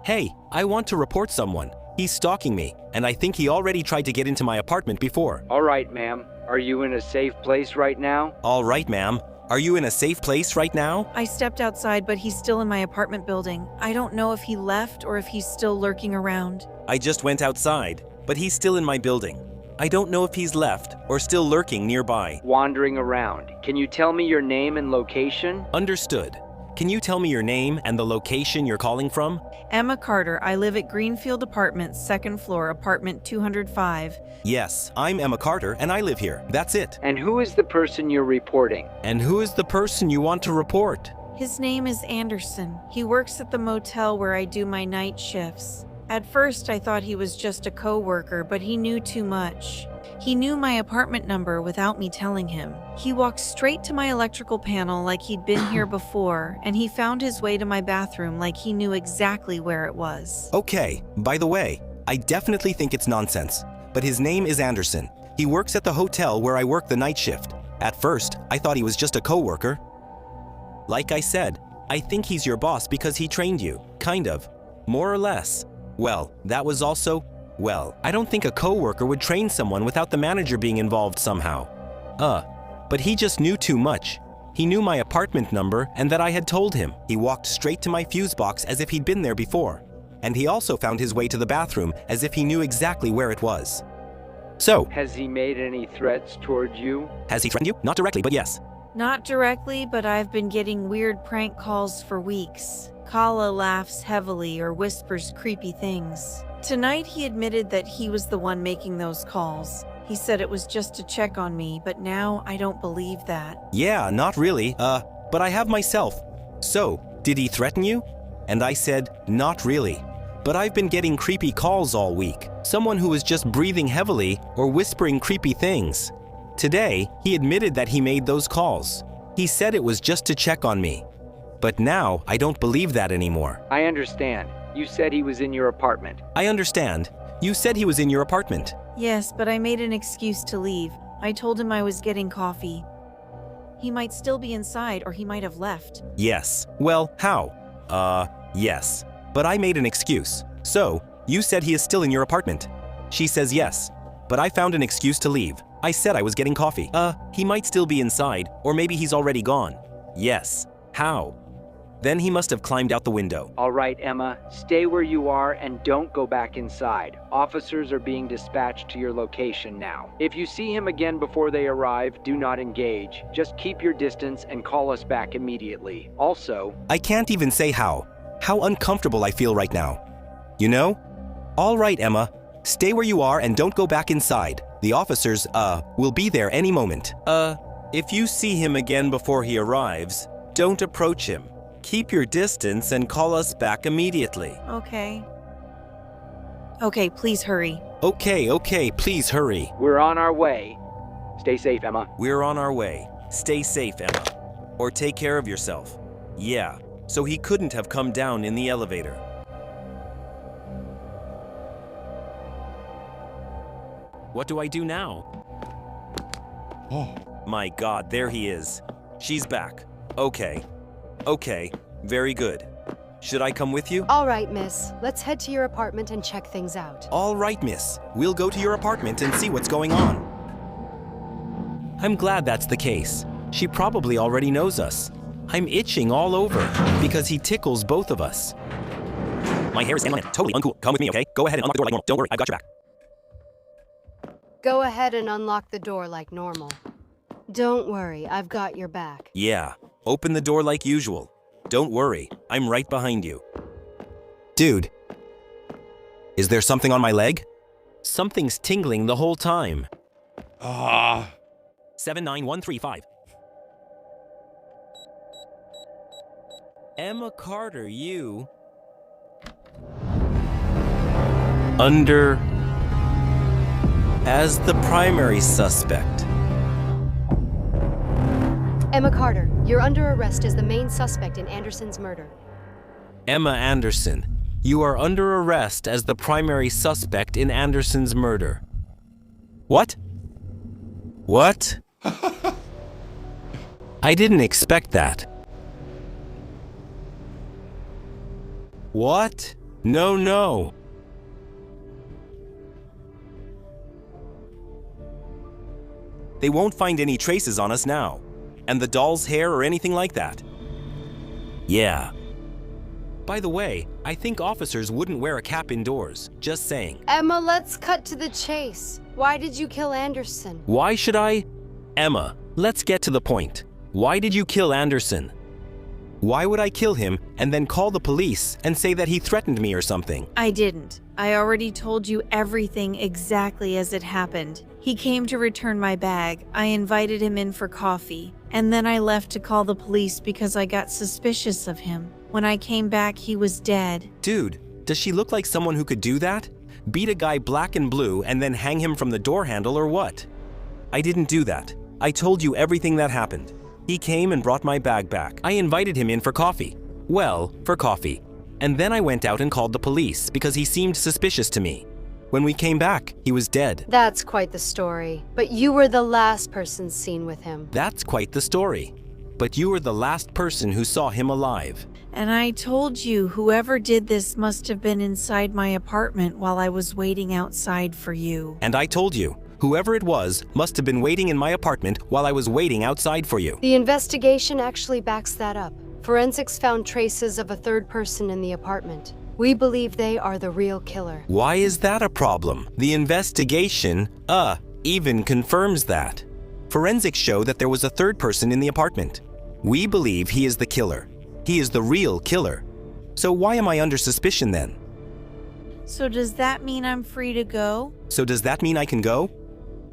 Hey, I want to report someone. He's stalking me, and I think he already tried to get into my apartment before. All right, ma'am. Are you in a safe place right now? All right, ma'am. Are you in a safe place right now? I stepped outside, but he's still in my apartment building. I don't know if he left or if he's still lurking around. I just went outside, but he's still in my building. I don't know if he's left or still lurking nearby. Wandering around. Can you tell me your name and location? Understood. Can you tell me your name and the location you're calling from? Emma Carter. I live at Greenfield Apartments, 2nd floor, apartment 205. Yes, I'm Emma Carter, and I live here. That's it. And who is the person you're reporting? And who is the person you want to report? His name is Anderson. He works at the motel where I do my night shifts. At first, I thought he was just a co-worker, but he knew too much. He knew my apartment number without me telling him. He walked straight to my electrical panel like he'd been here before, and he found his way to my bathroom like he knew exactly where it was. Okay, by the way, I definitely think it's nonsense, but his name is Anderson. He works at the hotel where I work the night shift. At first, I thought he was just a co-worker. Like I said, I think he's your boss because he trained you, kind of, more or less. Well, that was also, I don't think a co-worker would train someone without the manager being involved somehow. But he just knew too much. He knew my apartment number and that I had told him. He walked straight to my fuse box as if he'd been there before. And he also found his way to the bathroom as if he knew exactly where it was. So, has he made any threats toward you? Has he threatened you? Not directly, but yes. Not directly, but I've been getting weird prank calls for weeks. Kala laughs heavily or whispers creepy things. Tonight he admitted that he was the one making those calls. He said it was just to check on me, but now I don't believe that. Yeah, not really, but I have myself. So, did he threaten you? And I said, not really. But I've been getting creepy calls all week. Someone who was just breathing heavily or whispering creepy things. Today, he admitted that he made those calls. He said it was just to check on me. But now, I don't believe that anymore. I understand. You said he was in your apartment. I understand. You said he was in your apartment. Yes, but I made an excuse to leave. I told him I was getting coffee. He might still be inside, or he might have left. Yes. Well, how? Yes. But I made an excuse. So, you said he is still in your apartment. She says yes. But I found an excuse to leave. I said I was getting coffee. He might still be inside, or maybe he's already gone. Yes. How? Then he must have climbed out the window. All right, Emma, stay where you are and don't go back inside. Officers are being dispatched to your location now. If you see him again before they arrive, do not engage. Just keep your distance and call us back immediately. Also, I can't even say how uncomfortable I feel right now. You know? All right, Emma, stay where you are and don't go back inside. The officers, will be there any moment. If you see him again before he arrives, don't approach him. Keep your distance and call us back immediately. Okay. Okay, please hurry. Okay, please hurry. we're on our way. Stay safe, Emma. We're on our way. Stay safe, Emma. Or take care of yourself. Yeah, so he couldn't have come down in the elevator. What do I do now? Oh, My God, there he is. She's back. Okay, very good. Should I come with you? All right, miss. Let's head to your apartment and check things out. All right, miss. We'll go to your apartment and see what's going on. I'm glad that's the case. She probably already knows us. I'm itching all over because he tickles both of us. My hair is standing on end. Totally uncool. Come with me, okay? Go ahead and unlock the door like normal. Don't worry, I've got your back. Go ahead and unlock the door like normal. Don't worry, I've got your back. Yeah, open the door like usual. Don't worry, I'm right behind you. Dude, is there something on my leg? Something's tingling the whole time. 79135. Emma Carter, you... Under... as the primary suspect. Emma Carter, you're under arrest as the main suspect in Anderson's murder. Emma Anderson, you are under arrest as the primary suspect in Anderson's murder. What? What? I didn't expect that. What? No. They won't find any traces on us now. And the doll's hair or anything like that. Yeah. By the way, I think officers wouldn't wear a cap indoors. Just saying. Emma, let's cut to the chase. Why did you kill Anderson? Why should I? Emma, let's get to the point. Why did you kill Anderson? Why would I kill him and then call the police and say that he threatened me or something? I didn't. I already told you everything exactly as it happened. He came to return my bag. I invited him in for coffee. And then I left to call the police because I got suspicious of him. When I came back, he was dead. Dude, does she look like someone who could do that? Beat a guy black and blue and then hang him from the door handle or what? I didn't do that. I told you everything that happened. He came and brought my bag back. I invited him in for coffee. Well, for coffee. And then I went out and called the police because he seemed suspicious to me. When we came back, he was dead. That's quite the story. But you were the last person seen with him. That's quite the story. But you were the last person who saw him alive. And I told you whoever did this must have been inside my apartment while I was waiting outside for you. And I told you, whoever it was must have been waiting in my apartment while I was waiting outside for you. The investigation actually backs that up. Forensics found traces of a third person in the apartment. We believe they are the real killer. Why is that a problem? The investigation, even confirms that. Forensics show that there was a third person in the apartment. We believe he is the killer. He is the real killer. So why am I under suspicion then? So does that mean I'm free to go? So does that mean I can go?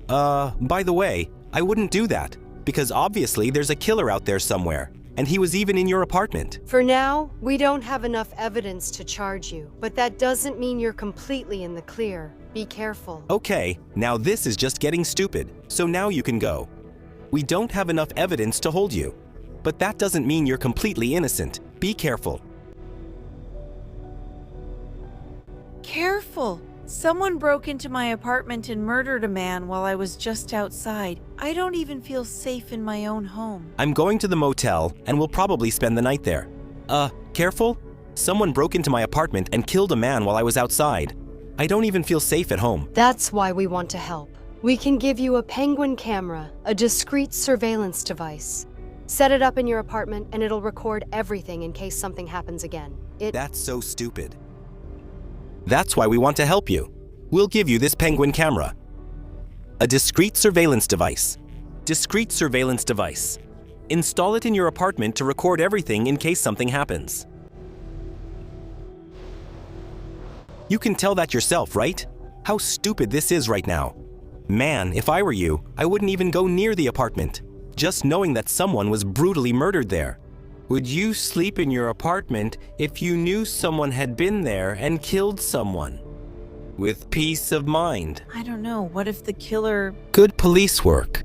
By the way, I wouldn't do that, because obviously there's a killer out there somewhere, and he was even in your apartment. For now, we don't have enough evidence to charge you, but that doesn't mean you're completely in the clear. Be careful. Okay, now this is just getting stupid, so now you can go. We don't have enough evidence to hold you, but that doesn't mean you're completely innocent. Be careful. Careful! Someone broke into my apartment and murdered a man while I was just outside. I don't even feel safe in my own home. I'm going to the motel, and we'll probably spend the night there. Careful? Someone broke into my apartment and killed a man while I was outside. I don't even feel safe at home. That's why we want to help. We can give you a Penguin camera, a discreet surveillance device. Set it up in your apartment and it'll record everything in case something happens again. That's so stupid. That's why we want to help you. We'll give you this Penguin camera. A discreet surveillance device. Discreet surveillance device. Install it in your apartment to record everything in case something happens. You can tell that yourself, right? How stupid this is right now. Man, if I were you, I wouldn't even go near the apartment, just knowing that someone was brutally murdered there. Would you sleep in your apartment if you knew someone had been there and killed someone? With peace of mind. I don't know. What if the killer... Good police work.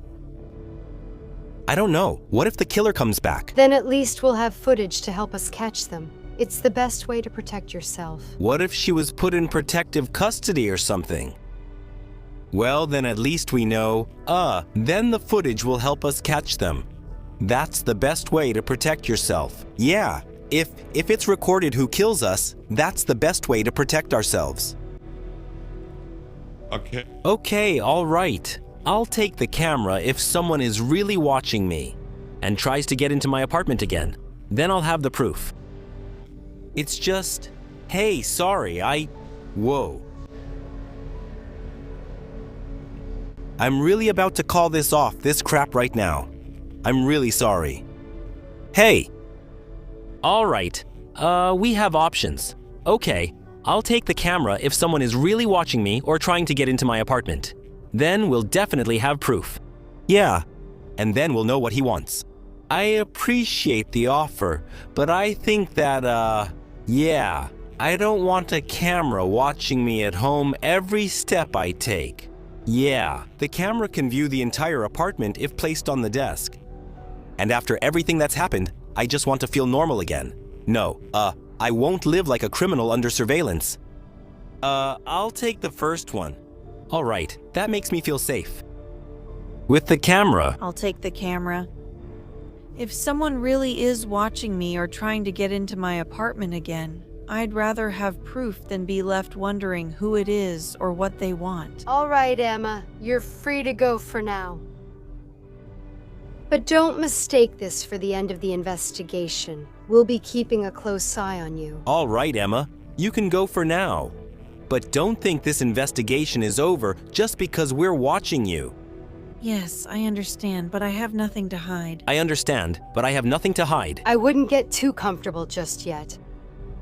I don't know. What if the killer comes back? Then at least we'll have footage to help us catch them. It's the best way to protect yourself. What if she was put in protective custody or something? Well, then at least we know, then the footage will help us catch them. That's the best way to protect yourself. Yeah, if it's recorded who kills us, that's the best way to protect ourselves. Okay. Okay, all right. I'll take the camera if someone is really watching me and tries to get into my apartment again. Then I'll have the proof. It's just, hey, sorry, whoa. I'm really about to call this off, this crap right now. I'm really sorry. Hey! All right, we have options. Okay, I'll take the camera if someone is really watching me or trying to get into my apartment. Then we'll definitely have proof. Yeah, and then we'll know what he wants. I appreciate the offer, but I think that, yeah, I don't want a camera watching me at home every step I take. Yeah, the camera can view the entire apartment if placed on the desk. And after everything that's happened, I just want to feel normal again. No, I won't live like a criminal under surveillance. I'll take the first one. All right, that makes me feel safe. With the camera. I'll take the camera. If someone really is watching me or trying to get into my apartment again, I'd rather have proof than be left wondering who it is or what they want. All right, Emma, you're free to go for now. But don't mistake this for the end of the investigation. We'll be keeping a close eye on you. All right, Emma, you can go for now. But don't think this investigation is over just because we're watching you. Yes, I understand, but I have nothing to hide. I understand, but I have nothing to hide. I wouldn't get too comfortable just yet.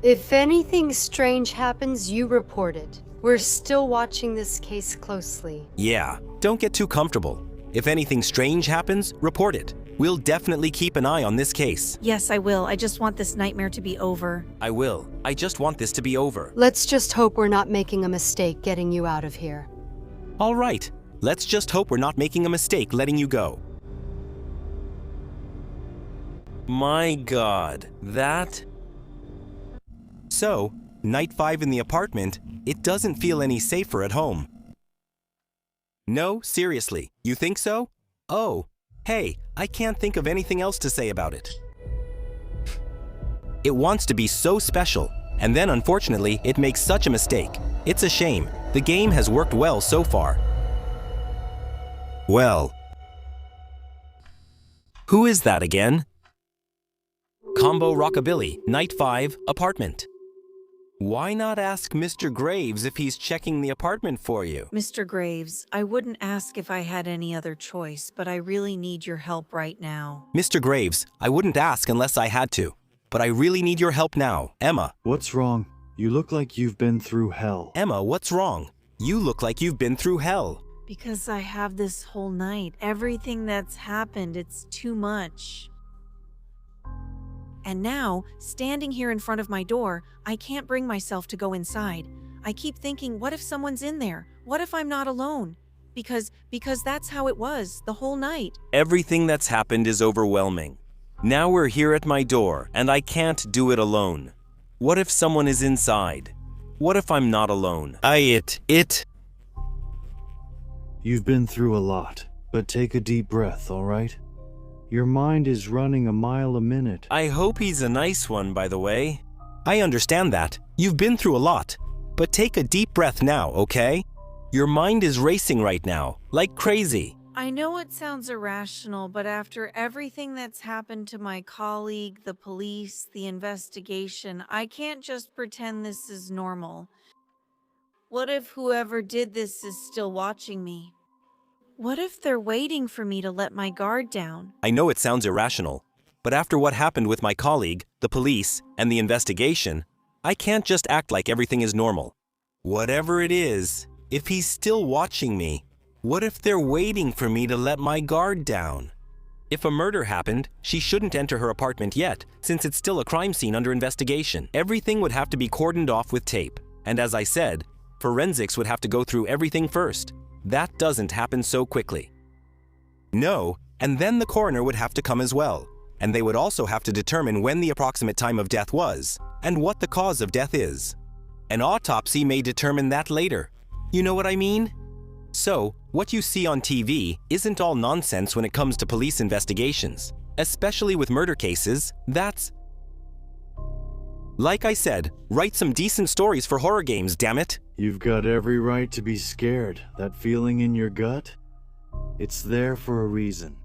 If anything strange happens, you report it. We're still watching this case closely. Yeah, don't get too comfortable. If anything strange happens, report it. We'll definitely keep an eye on this case. Yes, I will. I just want this nightmare to be over. I will. I just want this to be over. Let's just hope we're not making a mistake getting you out of here. All right. Let's just hope we're not making a mistake letting you go. My God, that... So, night 5 in the apartment, it doesn't feel any safer at home. No, seriously, you think so? Oh, hey, I can't think of anything else to say about it. It wants to be so special, and then unfortunately, it makes such a mistake. It's a shame. The game has worked well so far. Well, who is that again? Combo Rockabilly, Night 5, apartment. Why not ask Mr. Graves if he's checking the apartment for you? Mr. Graves, I wouldn't ask if I had any other choice, but I really need your help right now. Mr. Graves, I wouldn't ask unless I had to, but I really need your help now. Emma. What's wrong? You look like you've been through hell. Emma, what's wrong? You look like you've been through hell. Because I have this whole night. Everything that's happened, it's too much. And now, standing here in front of my door, I can't bring myself to go inside. I keep thinking, what if someone's in there? What if I'm not alone? Because that's how it was the whole night. Everything that's happened is overwhelming. Now we're here at my door, and I can't do it alone. What if someone is inside? What if I'm not alone? You've been through a lot, but take a deep breath, all right? Your mind is running a mile a minute. I hope he's a nice one, by the way. I understand that. You've been through a lot. But take a deep breath now, okay? Your mind is racing right now, like crazy. I know it sounds irrational, but after everything that's happened to my colleague, the police, the investigation, I can't just pretend this is normal. What if whoever did this is still watching me? What if they're waiting for me to let my guard down? I know it sounds irrational, but after what happened with my colleague, the police, and the investigation, I can't just act like everything is normal. Whatever it is, if he's still watching me, what if they're waiting for me to let my guard down? If a murder happened, she shouldn't enter her apartment yet, since it's still a crime scene under investigation. Everything would have to be cordoned off with tape, and as I said, forensics would have to go through everything first. That doesn't happen so quickly. No, and then the coroner would have to come as well, and they would also have to determine when the approximate time of death was, and what the cause of death is. An autopsy may determine that later. You know what I mean? So, what you see on TV isn't all nonsense when it comes to police investigations, especially with murder cases. That's... Like I said, write some decent stories for horror games, damn it. You've got every right to be scared. That feeling in your gut? It's there for a reason.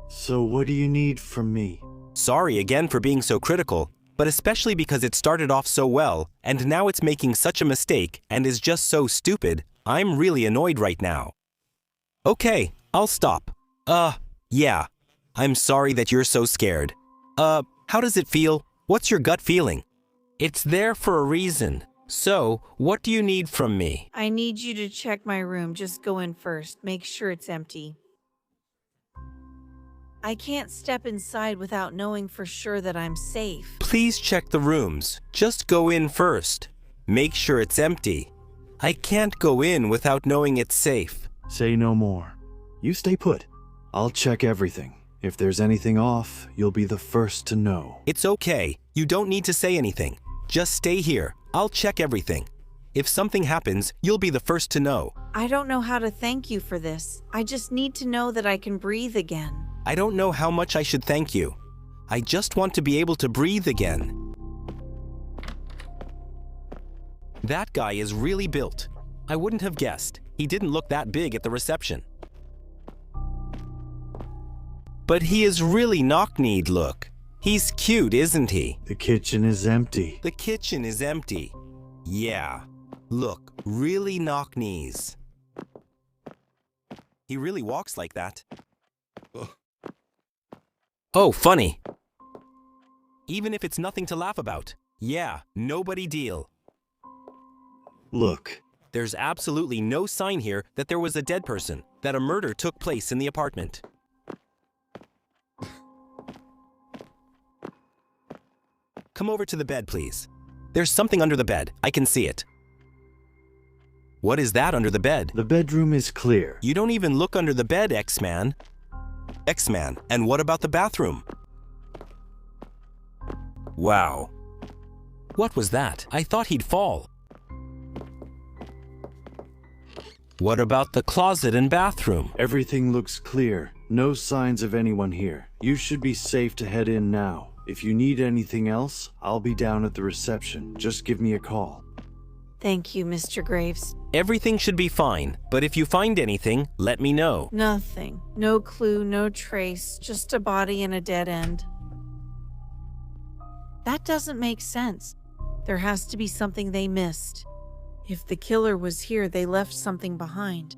So what do you need from me? Sorry again for being so critical, but especially because it started off so well, and now it's making such a mistake and is just so stupid, I'm really annoyed right now. Okay, I'll stop. Yeah. I'm sorry that you're so scared. How does it feel? What's your gut feeling? It's there for a reason. So, what do you need from me? I need you to check my room. Just go in first. Make sure it's empty. I can't step inside without knowing for sure that I'm safe. Please check the rooms. Just go in first. Make sure it's empty. I can't go in without knowing it's safe. Say no more. You stay put. I'll check everything. If there's anything off, you'll be the first to know. It's okay. You don't need to say anything. Just stay here. I'll check everything. If something happens, you'll be the first to know. I don't know how to thank you for this. I just need to know that I can breathe again. I don't know how much I should thank you. I just want to be able to breathe again. That guy is really built. I wouldn't have guessed. He didn't look that big at the reception. But he is really knock-kneed, look. He's cute, isn't he? The kitchen is empty. The kitchen is empty. Yeah. Look, really knock-knees. He really walks like that. Oh, funny. Even if it's nothing to laugh about. Yeah, nobody deal. Look. There's absolutely no sign here that there was a dead person, that a murder took place in the apartment. Come over to the bed, please. There's something under the bed. I can see it. What is that under the bed? The bedroom is clear. You don't even look under the bed, X-Man. X-Man, and what about the bathroom? Wow. What was that? I thought he'd fall. What about the closet and bathroom? Everything looks clear. No signs of anyone here. You should be safe to head in now. If you need anything else, I'll be down at the reception. Just give me a call. Thank you, Mr. Graves. Everything should be fine, but if you find anything, let me know. Nothing. No clue, no trace. Just a body and a dead end. That doesn't make sense. There has to be something they missed. If the killer was here, they left something behind.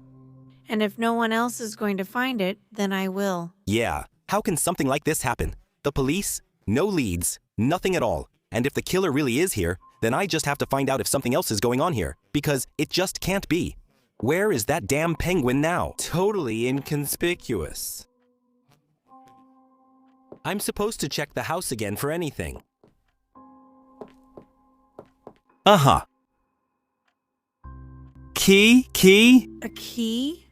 And if no one else is going to find it, then I will. Yeah, how can something like this happen? The police? No leads, nothing at all. And if the killer really is here, then I just have to find out if something else is going on here, because it just can't be. Where is that damn penguin now? Totally inconspicuous. I'm supposed to check the house again for anything. Uh-huh. Key? A key?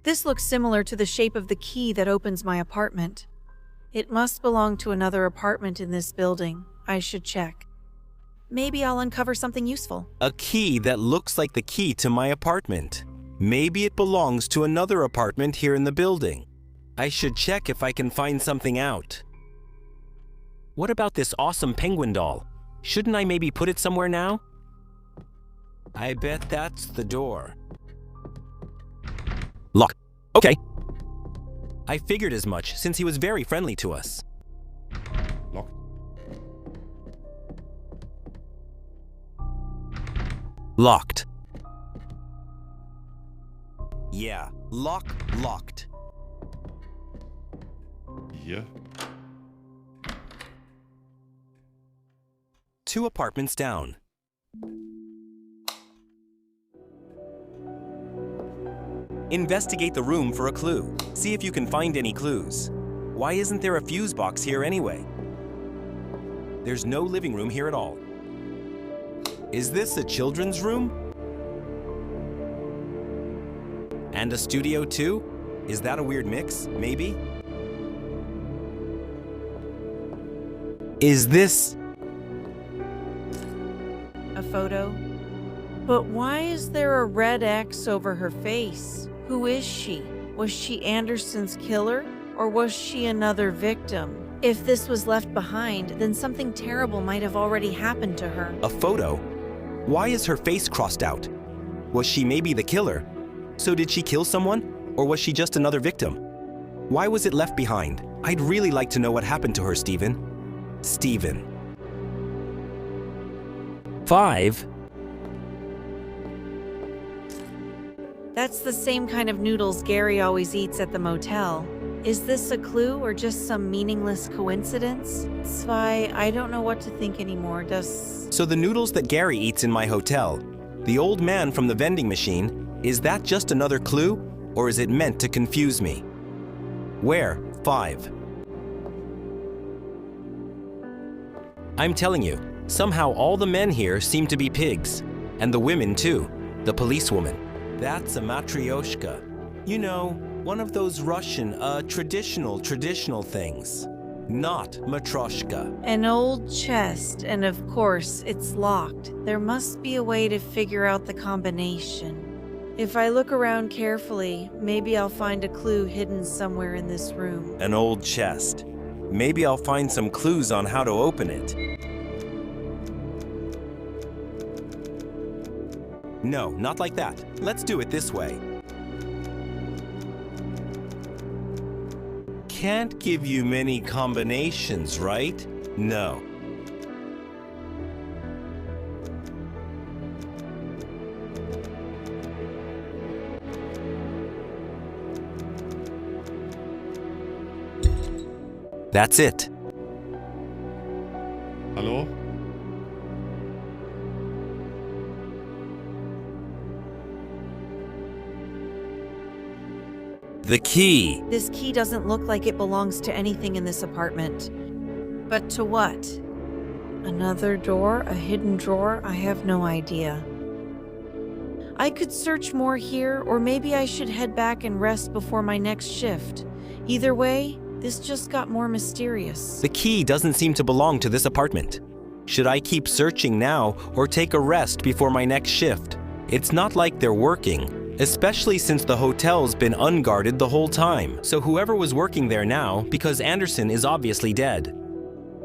This looks similar to the shape of the key that opens my apartment. It must belong to another apartment in this building. I should check. Maybe I'll uncover something useful. A key that looks like the key to my apartment. Maybe it belongs to another apartment here in the building. I should check if I can find something out. What about this awesome penguin doll? Shouldn't I maybe put it somewhere now? I bet that's the door. Lock. Okay. I figured as much, since he was very friendly to us. Locked. Locked. Yeah, locked. Yeah. 2 apartments down. Investigate the room for a clue. See if you can find any clues. Why isn't there a fuse box here anyway? There's no living room here at all. Is this a children's room? And a studio too? Is that a weird mix, maybe? Is this A photo? But why is there a red X over her face? Who is she? Was she Anderson's killer? Or was she another victim? If this was left behind, then something terrible might have already happened to her. a photo? Why is her face crossed out? Was she maybe the killer? So did she kill someone? Or was she just another victim? Why was it left behind? I'd really like to know what happened to her, Steven. 5. That's the same kind of noodles Gary always eats at the motel. Is this a clue or just some meaningless coincidence? Zwei, I don't know what to think anymore. So the noodles that Gary eats in my hotel, the old man from the vending machine, is that just another clue? Or is it meant to confuse me? Where? 5. I'm telling you, somehow all the men here seem to be pigs. And the women too. The policewoman. That's a matryoshka. You know, one of those Russian, traditional things. Not matryoshka. An old chest, and of course, it's locked. There must be a way to figure out the combination. If I look around carefully, maybe I'll find a clue hidden somewhere in this room. An old chest. Maybe I'll find some clues on how to open it. No, not like that. Let's do it this way. Can't give you many combinations, right? No. That's it. Hallo? The key. This key doesn't look like it belongs to anything in this apartment. But to what? Another door? A hidden drawer? I have no idea. I could search more here, or maybe I should head back and rest before my next shift. Either way, this just got more mysterious. The key doesn't seem to belong to this apartment. Should I keep searching now or take a rest before my next shift? It's not like they're working. Especially since the hotel's been unguarded the whole time. So whoever was working there now, because Anderson is obviously dead.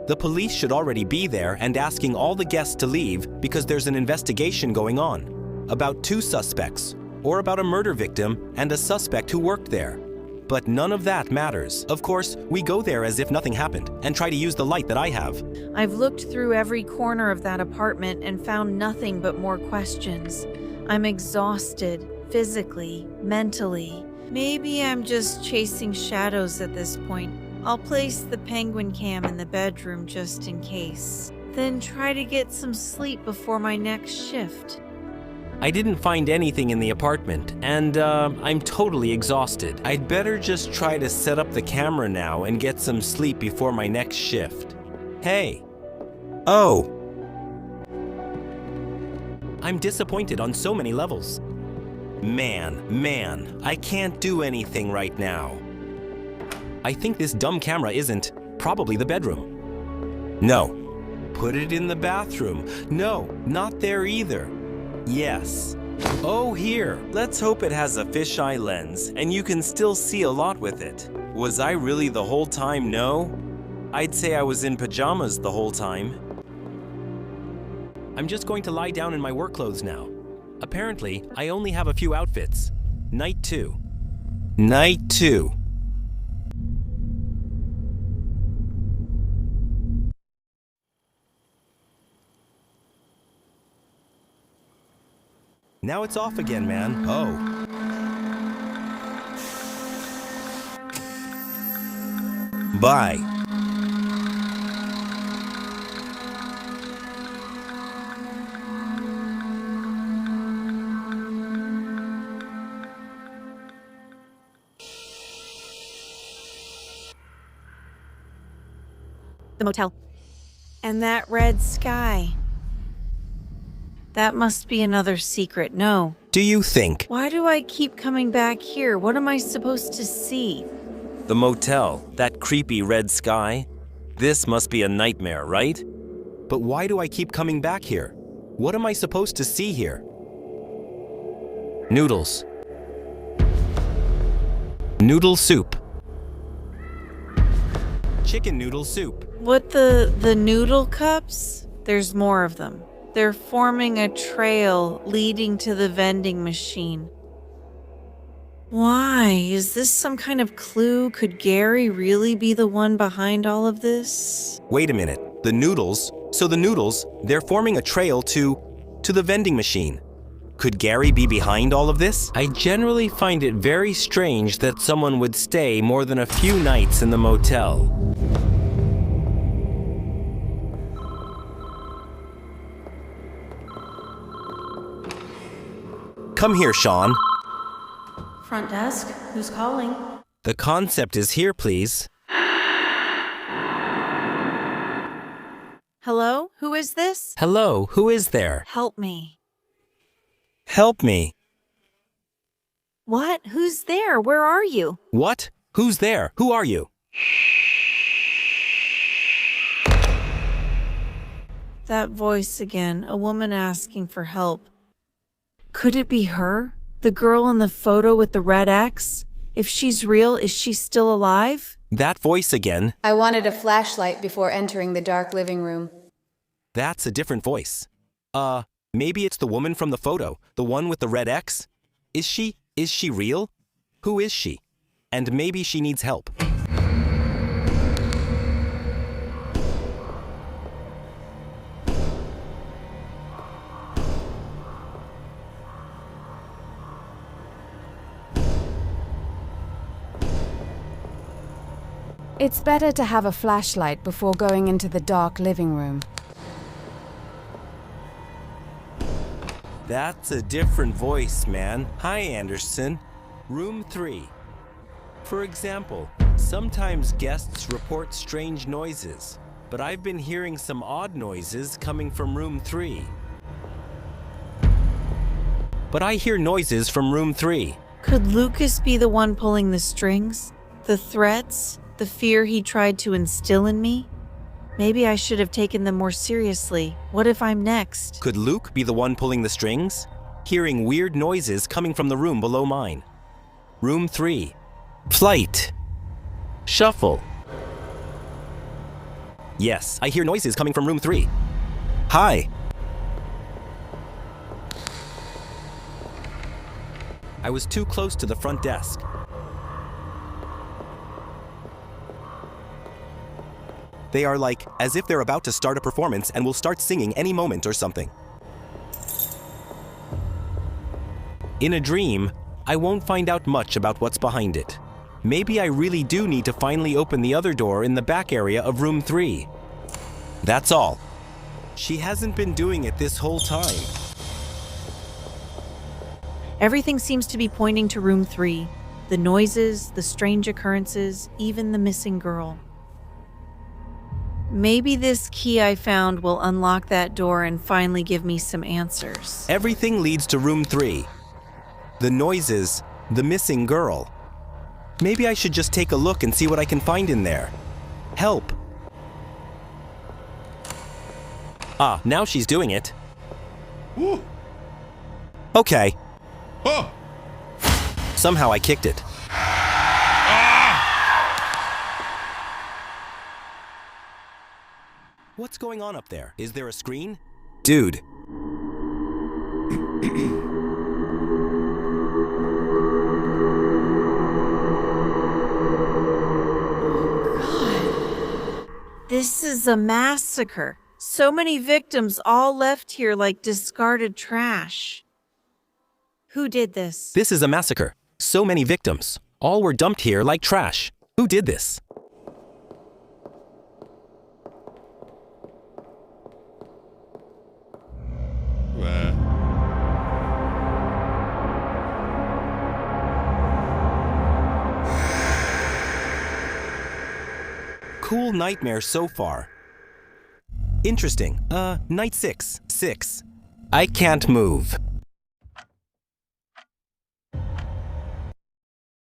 The police should already be there and asking all the guests to leave because there's an investigation going on. About 2 suspects, or about a murder victim and a suspect who worked there. But none of that matters. Of course, we go there as if nothing happened and try to use the light that I have. I've looked through every corner of that apartment and found nothing but more questions. I'm exhausted. Physically, mentally. Maybe I'm just chasing shadows at this point. I'll place the penguin cam in the bedroom just in case. Then try to get some sleep before my next shift. I didn't find anything in the apartment, and I'm totally exhausted. I'd better just try to set up the camera now and get some sleep before my next shift. Hey. Oh. I'm disappointed on so many levels. Man, I can't do anything right now. I think this dumb camera isn't. Probably the bedroom. No. Put it in the bathroom. No, not there either. Yes. Oh, here. Let's hope it has a fisheye lens and you can still see a lot with it. Was I really the whole time? No. I'd say I was in pajamas the whole time. I'm just going to lie down in my work clothes now. Apparently, I only have a few outfits. Night 2. Night 2. Now it's off again, man. Oh. Bye. The motel. And that red sky. That must be another secret. No. Do you think? Why do I keep coming back here? What am I supposed to see? The motel, that creepy red sky. This must be a nightmare, right? But why do I keep coming back here? What am I supposed to see here? Noodles. Noodle soup. Chicken noodle soup. What, the noodle cups? There's more of them. They're forming a trail leading to the vending machine. Why? Is this some kind of clue? Could Gary really be the one behind all of this? Wait a minute. The noodles? So the noodles, they're forming a trail to the vending machine. Could Gary be behind all of this? I generally find it very strange that someone would stay more than a few nights in the motel. Come here, Sean. Front desk, who's calling? The concept is here, please. Hello? Who is this? Hello, who is there? Help me. Help me. What? Who's there? Where are you? What? Who's there? Who are you? That voice again, a woman asking for help. Could it be her? The girl in the photo with the red X? If she's real, is she still alive? That voice again. I wanted a flashlight before entering the dark living room. That's a different voice. Maybe it's the woman from the photo, the one with the red X? Is she real? Who is she? And maybe she needs help. It's better to have a flashlight before going into the dark living room. That's a different voice, man. Hi, Anderson. Room 3. For example, sometimes guests report strange noises, but I've been hearing some odd noises coming from room 3. But I hear noises from room 3. Could Lucas be the one pulling the strings? The threats? The fear he tried to instill in me? Maybe I should have taken them more seriously. What if I'm next? Could Luke be the one pulling the strings? Hearing weird noises coming from the room below mine. Room 3. Flight. Shuffle. Yes, I hear noises coming from room 3. Hi. I was too close to the front desk. They are like, as if they're about to start a performance and will start singing any moment or something. In a dream, I won't find out much about what's behind it. Maybe I really do need to finally open the other door in the back area of room 3. That's all. She hasn't been doing it this whole time. Everything seems to be pointing to room 3. The noises, the strange occurrences, even the missing girl. Maybe this key I found will unlock that door and finally give me some answers. Everything leads to room 3. The noises, the missing girl. Maybe I should just take a look and see what I can find in there. Help. Ah, now she's doing it. Ooh. Okay. Oh. Somehow I kicked it. What's going on up there? Is there a screen? Dude. This is a massacre. So many victims all left here like discarded trash. Who did this? This is a massacre. So many victims. All were dumped here like trash. Who did this? Cool nightmare so far. Interesting. Night 6. 6. I can't move.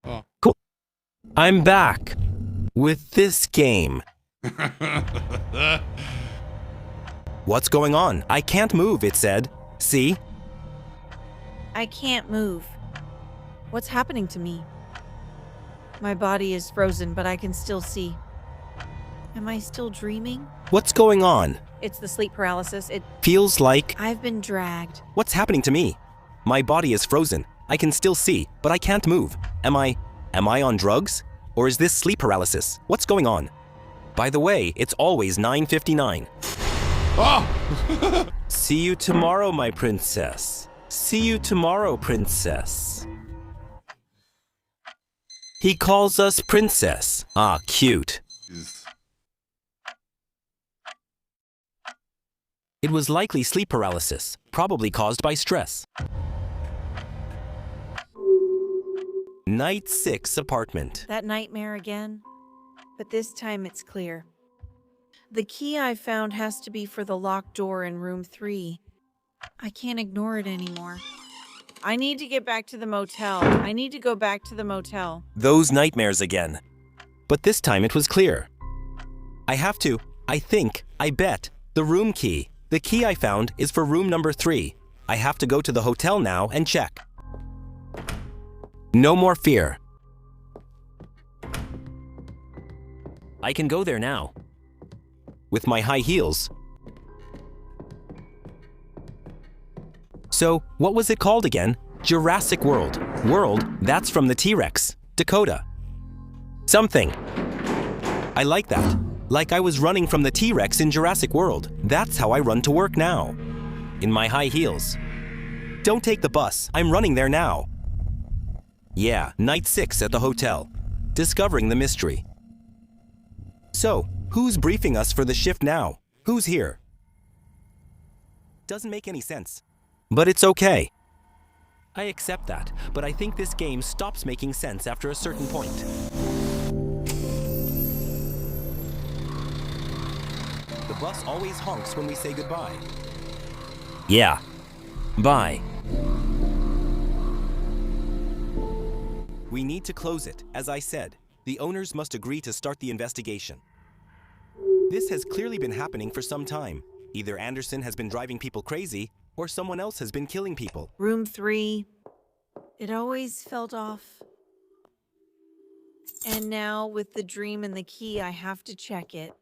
Oh. Cool. I'm back. With this game. What's going on? I can't move, it said. See? I can't move. What's happening to me? My body is frozen, but I can still see. Am I still dreaming? What's going on? It's the sleep paralysis. It feels like I've been dragged. What's happening to me? My body is frozen. I can still see, but I can't move. Am I on drugs? Or is this sleep paralysis? What's going on? By the way, it's always 9:59. Oh! See you tomorrow, my princess. See you tomorrow, princess. He calls us princess. Ah, cute. It was likely sleep paralysis, probably caused by stress. Night 6 apartment. That nightmare again? But this time it's clear. The key I found has to be for the locked door in room 3. I can't ignore it anymore. I need to get back to the motel. I need to go back to the motel. Those nightmares again. But this time it was clear. I have to, I bet, the room key. The key I found is for room number 3. I have to go to the hotel now and check. No more fear. I can go there now. With my high heels. So, what was it called again? Jurassic World. World, that's from the T-Rex. Dakota. Something. I like that. Like I was running from the T-Rex in Jurassic World. That's how I run to work now. In my high heels. Don't take the bus. I'm running there now. Yeah, night 6 at the hotel. Discovering the mystery. So, who's briefing us for the shift now? Who's here? Doesn't make any sense. But it's okay. I accept that, but I think this game stops making sense after a certain point. The bus always honks when we say goodbye. Yeah. Bye. We need to close it, as I said. The owners must agree to start the investigation. This has clearly been happening for some time. Either Anderson has been driving people crazy, or someone else has been killing people. Room 3. It always felt off. And now, with the dream and the key, I have to check it.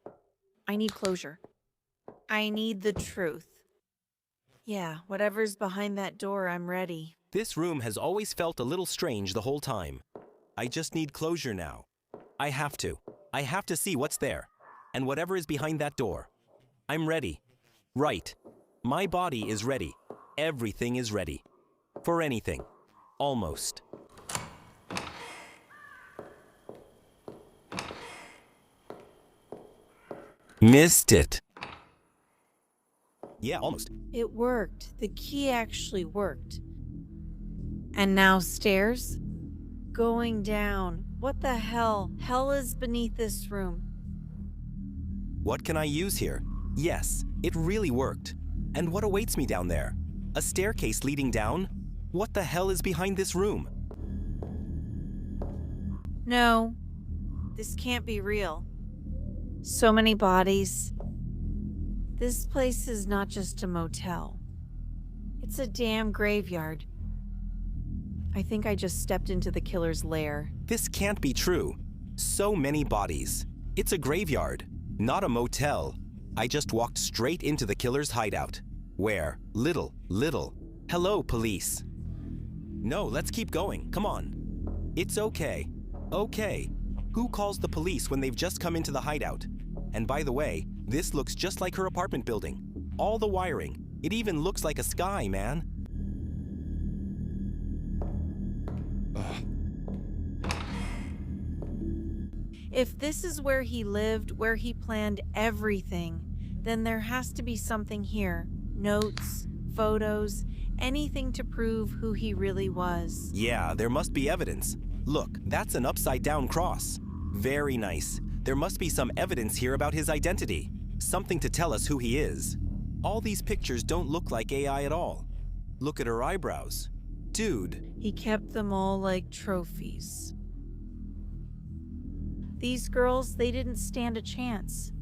I need closure. I need the truth. Yeah, whatever's behind that door, I'm ready. This room has always felt a little strange the whole time. I just need closure now. I have to. I have to see what's there. And whatever is behind that door. I'm ready. Right. My body is ready. Everything is ready. For anything. Almost. Missed it. Yeah, almost. It worked. The key actually worked. And now stairs? Going down. What the hell? Hell is beneath this room. What can I use here? Yes, it really worked. And what awaits me down there? A staircase leading down? What the hell is behind this room? No. This can't be real. So many bodies. This place is not just a motel. It's a damn graveyard. I think I just stepped into the killer's lair. This can't be true. So many bodies. It's a graveyard, not a motel. I just walked straight into the killer's hideout. Where? Little. Hello, police. No, let's keep going. Come on. It's okay. Okay. Who calls the police when they've just come into the hideout? And by the way, this looks just like her apartment building. All the wiring. It even looks like a sky, man. If this is where he lived, where he planned everything, then there has to be something here. Notes, photos, anything to prove who he really was. Yeah, there must be evidence. Look, that's an upside-down cross. Very nice. There must be some evidence here about his identity. Something to tell us who he is. All these pictures don't look like AI at all. Look at her eyebrows. Dude. He kept them all like trophies. These girls, they didn't stand a chance.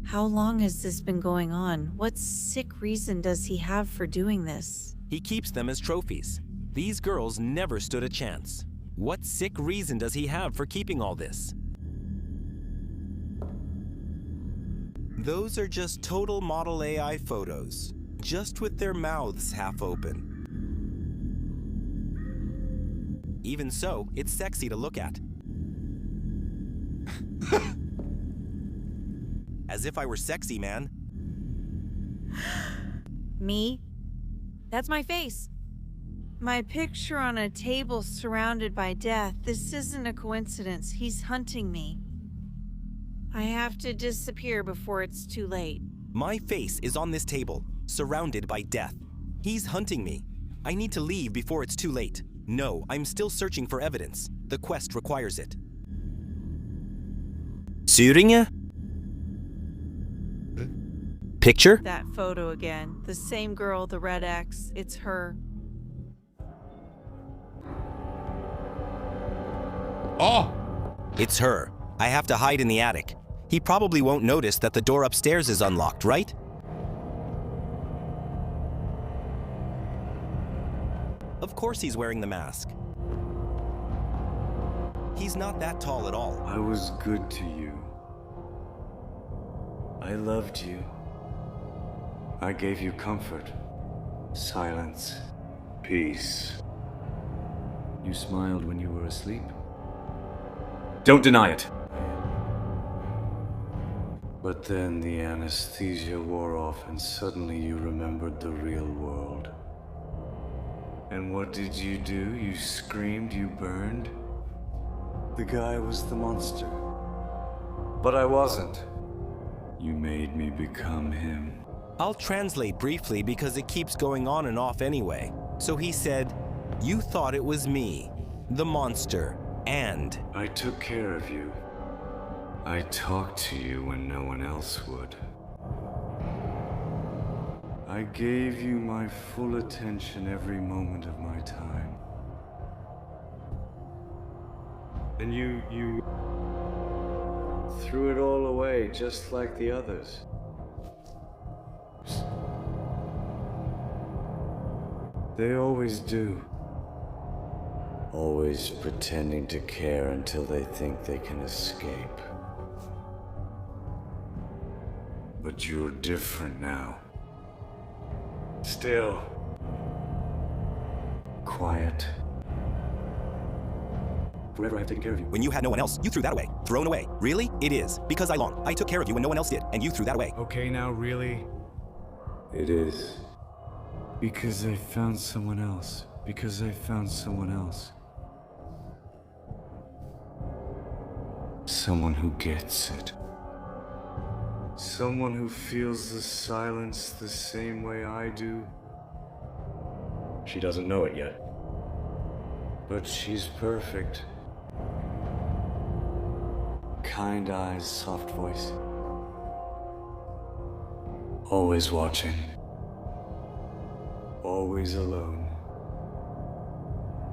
How long has this been going on? What sick reason does he have for doing this? He keeps them as trophies. These girls never stood a chance. What sick reason does he have for keeping all this? Those are just total model AI photos, just with their mouths half open. Even so, it's sexy to look at. As if I were sexy, man. Me? That's my face. My picture on a table surrounded by death. This isn't a coincidence. He's hunting me. I have to disappear before it's too late. My face is on this table, surrounded by death. He's hunting me. I need to leave before it's too late. No, I'm still searching for evidence. The quest requires it. Syringe? Picture? That photo again. The same girl, the red X. It's her. Oh! It's her. I have to hide in the attic. He probably won't notice that the door upstairs is unlocked, right? Of course he's wearing the mask. He's not that tall at all. I was good to you. I loved you. I gave you comfort, silence, peace. You smiled when you were asleep. Don't deny it. But then the anesthesia wore off and suddenly you remembered the real world. And what did you do? You screamed, you burned? The guy was the monster. But I wasn't. You made me become him. I'll translate briefly because it keeps going on and off anyway. So he said, you thought it was me, the monster, and... I took care of you. I talked to you when no one else would. I gave you my full attention every moment of my time. And you threw it all away just like the others. They always do. Always pretending to care until they think they can escape. But you're different now. Still. Quiet. Forever I've taken care of you. When you had no one else, you threw that away. Thrown away. Really? It is. Because I took care of you when no one else did, and you threw that away. Okay, now really? It is. Because I found someone else. Because I found someone else. Someone who gets it. Someone who feels the silence the same way I do. She doesn't know it yet. But she's perfect. Kind eyes, soft voice. Always watching. Always alone.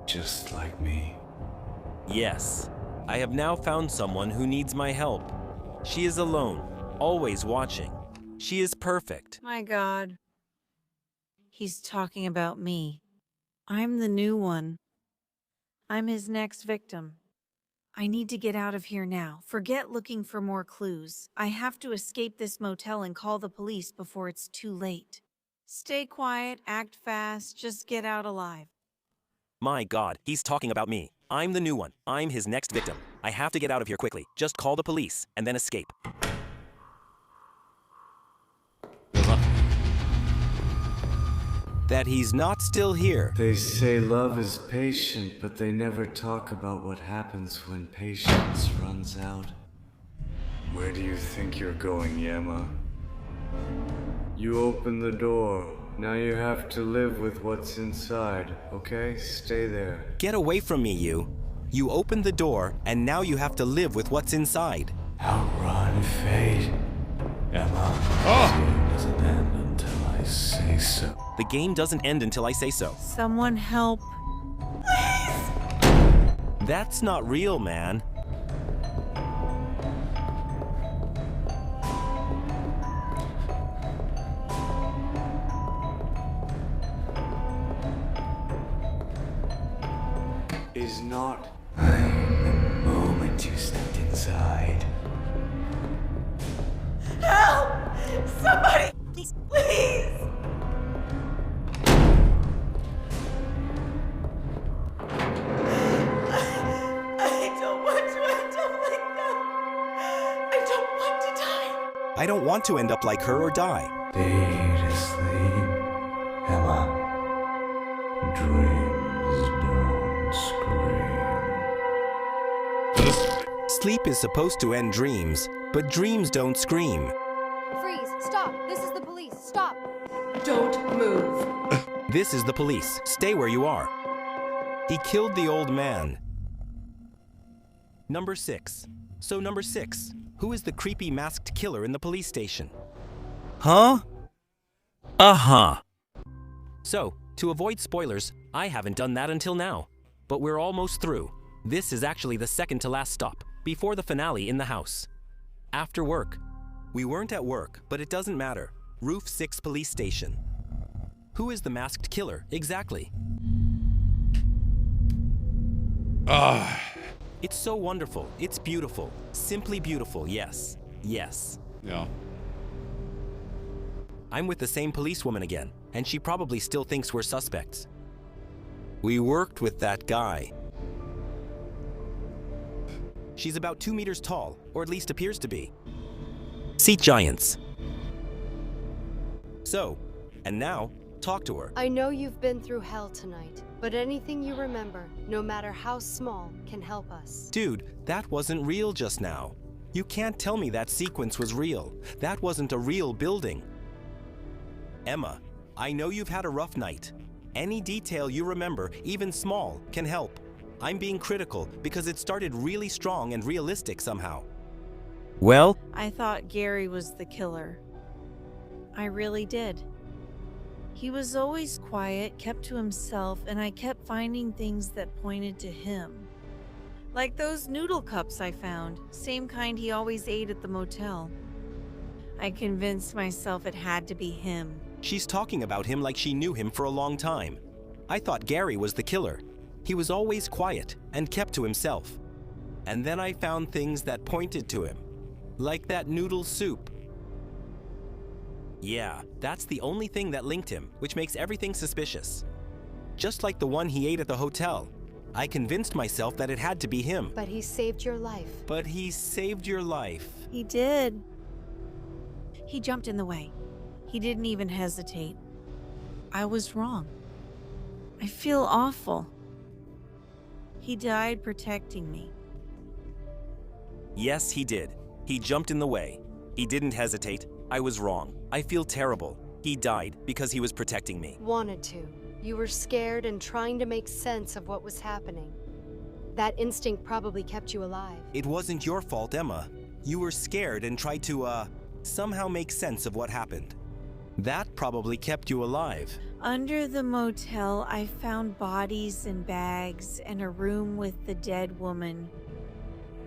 Just like me. Yes. I have now found someone who needs my help. She is alone, always watching. She is perfect. My God. He's talking about me. I'm the new one. I'm his next victim. I need to get out of here now. Forget looking for more clues. I have to escape this motel and call the police before it's too late. Stay quiet, act fast, just get out alive. My God, he's talking about me. I'm the new one. I'm his next victim. I have to get out of here quickly. Just call the police and then escape. That he's not still here. They say love is patient, but they never talk about what happens when patience runs out. Where do you think you're going, Yema? You open the door. Now you have to live with what's inside, okay? Stay there. Get away from me, you. You opened the door, and now you have to live with what's inside. Outrun fate. Emma. Oh! The game doesn't end until I say so. The game doesn't end until I say so. Someone help. That's not real, man. Is not the moment you stepped inside. Help! Somebody! Please! Please! I don't want to end up like that. I don't want to die. I don't want to end up like her or die. Stay to sleep, Emma. Dreams don't scream. Sleep is supposed to end dreams, but dreams don't scream. Freeze! Stop! This is the police! Stop! Don't move. This is the police. Stay where you are. He killed the old man. Number 6. So number 6, who is the creepy masked killer in the police station? Huh? Uh-huh. So, to avoid spoilers, I haven't done that until now. But we're almost through. This is actually the second to last stop, before the finale in the house. After work. We weren't at work, but it doesn't matter. Roof 6 police station. Who is the masked killer, exactly? It's so wonderful. It's beautiful. Simply beautiful, yes. Yes. Yeah. I'm with the same policewoman again, and she probably still thinks we're suspects. We worked with that guy. She's about 2 meters tall, or at least appears to be. Seat giants. So, and now, talk to her. I know you've been through hell tonight, but anything you remember, no matter how small, can help us. Dude, that wasn't real just now. You can't tell me that sequence was real. That wasn't a real building. Emma, I know you've had a rough night. Any detail you remember, even small, can help. I'm being critical because it started really strong and realistic somehow. Well? I thought Gary was the killer. I really did. He was always quiet, kept to himself, and I kept finding things that pointed to him. Like those noodle cups I found, same kind he always ate at the motel. I convinced myself it had to be him. She's talking about him like she knew him for a long time. I thought Gary was the killer. He was always quiet and kept to himself. And then I found things that pointed to him. Like that noodle soup. Yeah, that's the only thing that linked him, which makes everything suspicious. Just like the one he ate at the hotel. I convinced myself that it had to be him. But he saved your life. But he saved your life. He did. He jumped in the way. He didn't even hesitate. I was wrong. I feel awful. He died protecting me. Yes, he did. He jumped in the way. He didn't hesitate. I was wrong. I feel terrible. He died because he was protecting me. Wanted to. You were scared and trying to make sense of what was happening. That instinct probably kept you alive. It wasn't your fault, Emma. You were scared and tried to, somehow make sense of what happened. That probably kept you alive. Under the motel, I found bodies and bags and a room with the dead woman.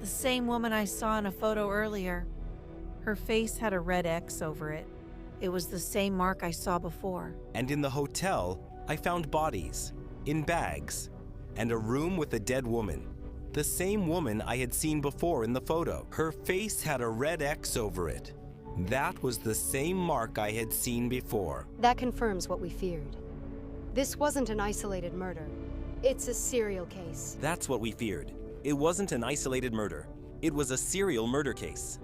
The same woman I saw in a photo earlier. Her face had a red X over it. It was the same mark I saw before. And in the hotel, I found bodies, in bags, and a room with a dead woman. The same woman I had seen before in the photo. Her face had a red X over it. That was the same mark I had seen before. That confirms what we feared. This wasn't an isolated murder. It's a serial case. That's what we feared. It wasn't an isolated murder. It was a serial murder case.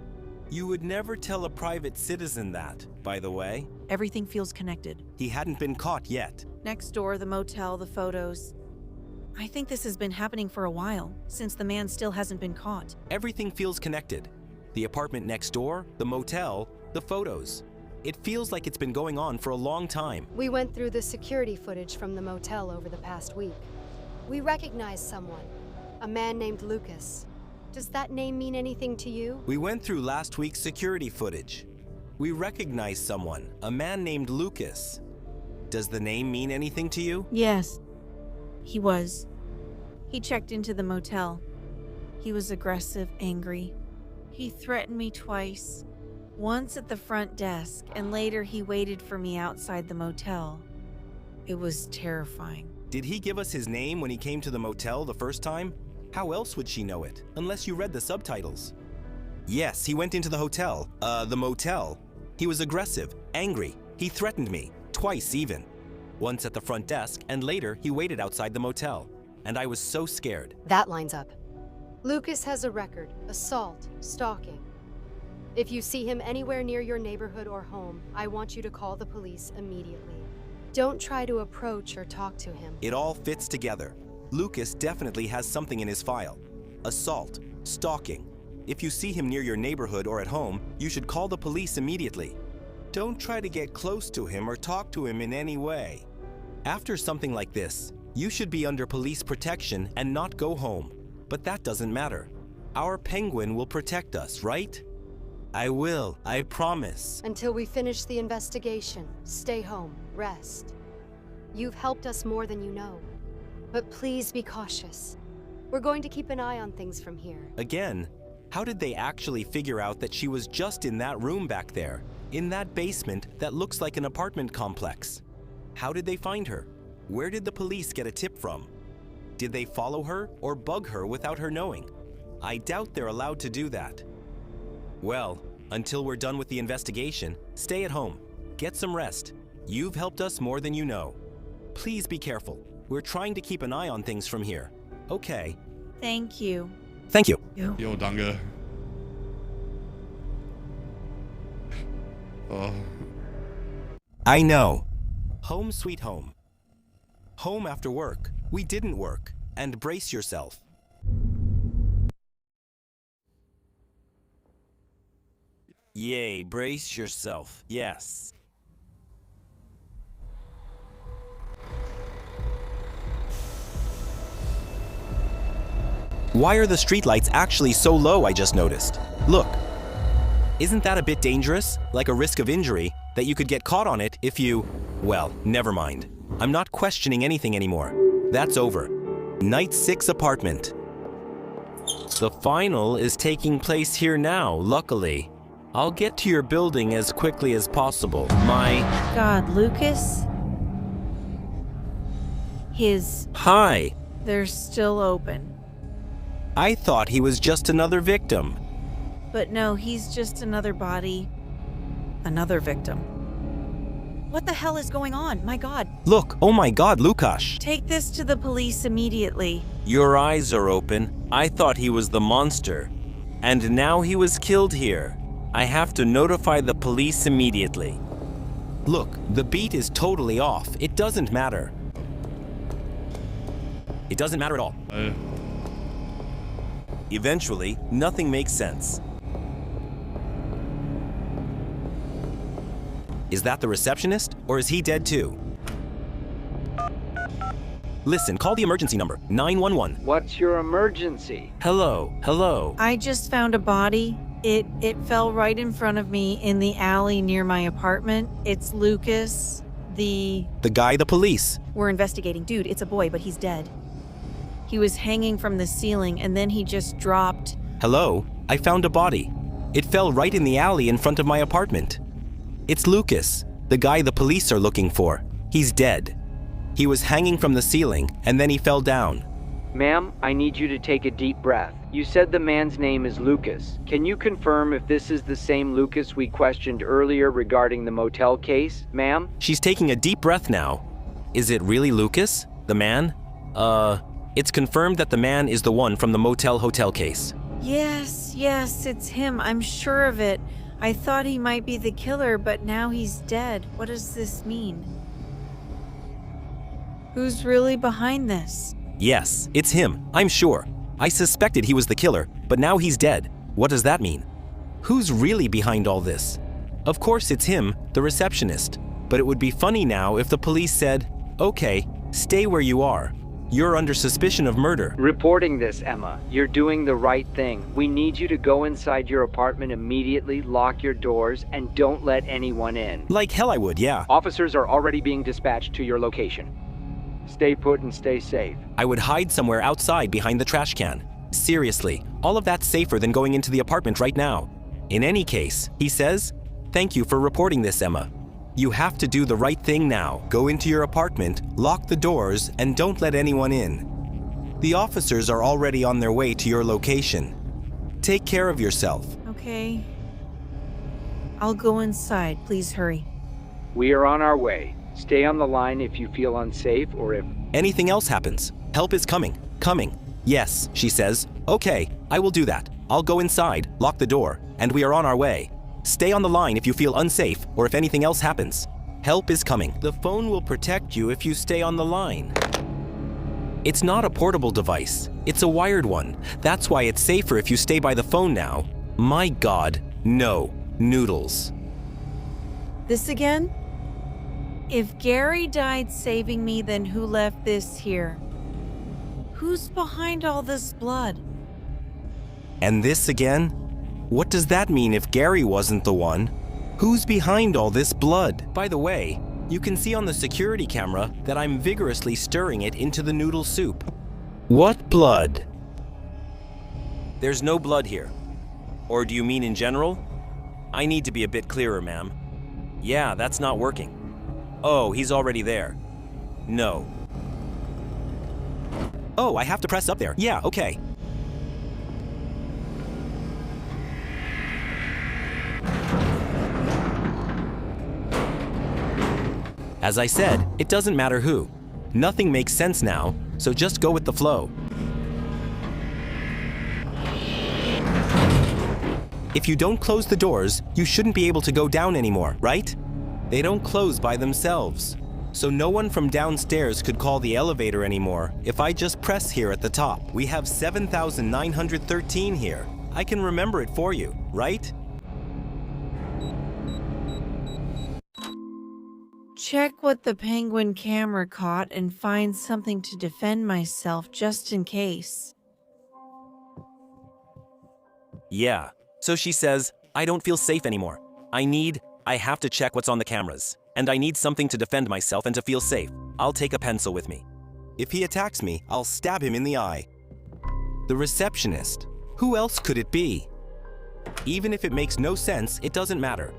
You would never tell a private citizen that, by the way. Everything feels connected. He hadn't been caught yet. Next door, the motel, the photos. I think this has been happening for a while, since the man still hasn't been caught. Everything feels connected. The apartment next door, the motel, the photos. It feels like it's been going on for a long time. We went through the security footage from the motel over the past week. We recognized someone, a man named Lucas. Does that name mean anything to you? We went through last week's security footage. We recognized someone, a man named Lucas. Does the name mean anything to you? Yes, he was. He checked into the motel. He was aggressive, angry. He threatened me twice. Once at the front desk, and later he waited for me outside the motel. It was terrifying. Did he give us his name when he came to the motel the first time? How else would she know it, unless you read the subtitles? Yes, he went into the hotel, the motel. He was aggressive, angry. He threatened me, twice even. Once at the front desk, and later he waited outside the motel. And I was so scared. That lines up. Lucas has a record, assault, stalking. If you see him anywhere near your neighborhood or home, I want you to call the police immediately. Don't try to approach or talk to him. It all fits together. Lucas definitely has something in his file. Assault, stalking. If you see him near your neighborhood or at home, you should call the police immediately. Don't try to get close to him or talk to him in any way. After something like this, you should be under police protection and not go home. But that doesn't matter. Our penguin will protect us, right? I will, I promise. Until we finish the investigation, stay home, rest. You've helped us more than you know. But please be cautious. We're going to keep an eye on things from here. Again, how did they actually figure out that she was just in that room back there, in that basement that looks like an apartment complex? How did they find her? Where did the police get a tip from? Did they follow her or bug her without her knowing? I doubt they're allowed to do that. Well, until we're done with the investigation, stay at home. Get some rest. You've helped us more than you know. Please be careful. We're trying to keep an eye on things from here. Okay. Thank you. Thank you. Jo, danke. Oh. I know. Home sweet home. Home after work. We didn't work. And brace yourself. Yay, brace yourself. Yes. Why are the streetlights actually so low, I just noticed? Look. Isn't that a bit dangerous? Like a risk of injury, that you could get caught on it if you... Well, never mind. I'm not questioning anything anymore. That's over. Night 6 apartment. The final is taking place here now, luckily. I'll get to your building as quickly as possible. God, Lucas? Hi. They're still open. I thought he was just another victim. But no, he's just another body. Another victim. What the hell is going on? My God. Look, oh my God, Lukasz. Take this to the police immediately. Your eyes are open. I thought he was the monster. And now he was killed here. I have to notify the police immediately. Look, the beat is totally off. It doesn't matter. It doesn't matter at all. Eventually, nothing makes sense. Is that the receptionist, or is he dead too? Listen, call the emergency number, 911. What's your emergency? Hello. I just found a body. It fell right in front of me in the alley near my apartment. It's Lucas, the guy the police. We're investigating. Dude, it's a boy, but he's dead. He was hanging from the ceiling, and then he just dropped. Hello, I found a body. It fell right in the alley in front of my apartment. It's Lucas, the guy the police are looking for. He's dead. He was hanging from the ceiling, and then he fell down. Ma'am, I need you to take a deep breath. You said the man's name is Lucas. Can you confirm if this is the same Lucas we questioned earlier regarding the motel case, ma'am? She's taking a deep breath now. Is it really Lucas, the man? It's confirmed that the man is the one from the motel hotel case. Yes, it's him. I'm sure of it. I thought he might be the killer, but now he's dead. What does this mean? Who's really behind this? Yes, it's him, I'm sure. I suspected he was the killer, but now he's dead. What does that mean? Who's really behind all this? Of course it's him, the receptionist. But it would be funny now if the police said, okay, stay where you are. You're under suspicion of murder. Reporting this, Emma. You're doing the right thing. We need you to go inside your apartment immediately, lock your doors, and don't let anyone in. Like hell I would, yeah. Officers are already being dispatched to your location. Stay put and stay safe. I would hide somewhere outside behind the trash can. Seriously, all of that's safer than going into the apartment right now. In any case, he says, thank you for reporting this, Emma. You have to do the right thing now. Go into your apartment, lock the doors, and don't let anyone in. The officers are already on their way to your location. Take care of yourself. Okay. I'll go inside. Please hurry. We are on our way. Stay on the line if you feel unsafe or if anything else happens. Help is coming. Coming. Yes, she says. Okay, I will do that. I'll go inside, lock the door, and we are on our way. Stay on the line if you feel unsafe or if anything else happens. Help is coming. The phone will protect you if you stay on the line. It's not a portable device. It's a wired one. That's why it's safer if you stay by the phone now. My God, no. Noodles. This again? If Gary died saving me, then who left this here? Who's behind all this blood? And this again? What does that mean if Gary wasn't the one? Who's behind all this blood? By the way, you can see on the security camera that I'm vigorously stirring it into the noodle soup. What blood? There's no blood here. Or do you mean in general? I need to be a bit clearer, ma'am. Yeah, that's not working. Oh, he's already there. No. Oh, I have to press up there. Yeah, okay. As I said, it doesn't matter who. Nothing makes sense now, so just go with the flow. If you don't close the doors, you shouldn't be able to go down anymore, right? They don't close by themselves. So no one from downstairs could call the elevator anymore if I just press here at the top. We have 7,913 here. I can remember it for you, right? Check what the penguin camera caught and find something to defend myself just in case. Yeah. So she says, I don't feel safe anymore. I have to check what's on the cameras. And I need something to defend myself and to feel safe. I'll take a pencil with me. If he attacks me, I'll stab him in the eye. The receptionist. Who else could it be? Even if it makes no sense, it doesn't matter.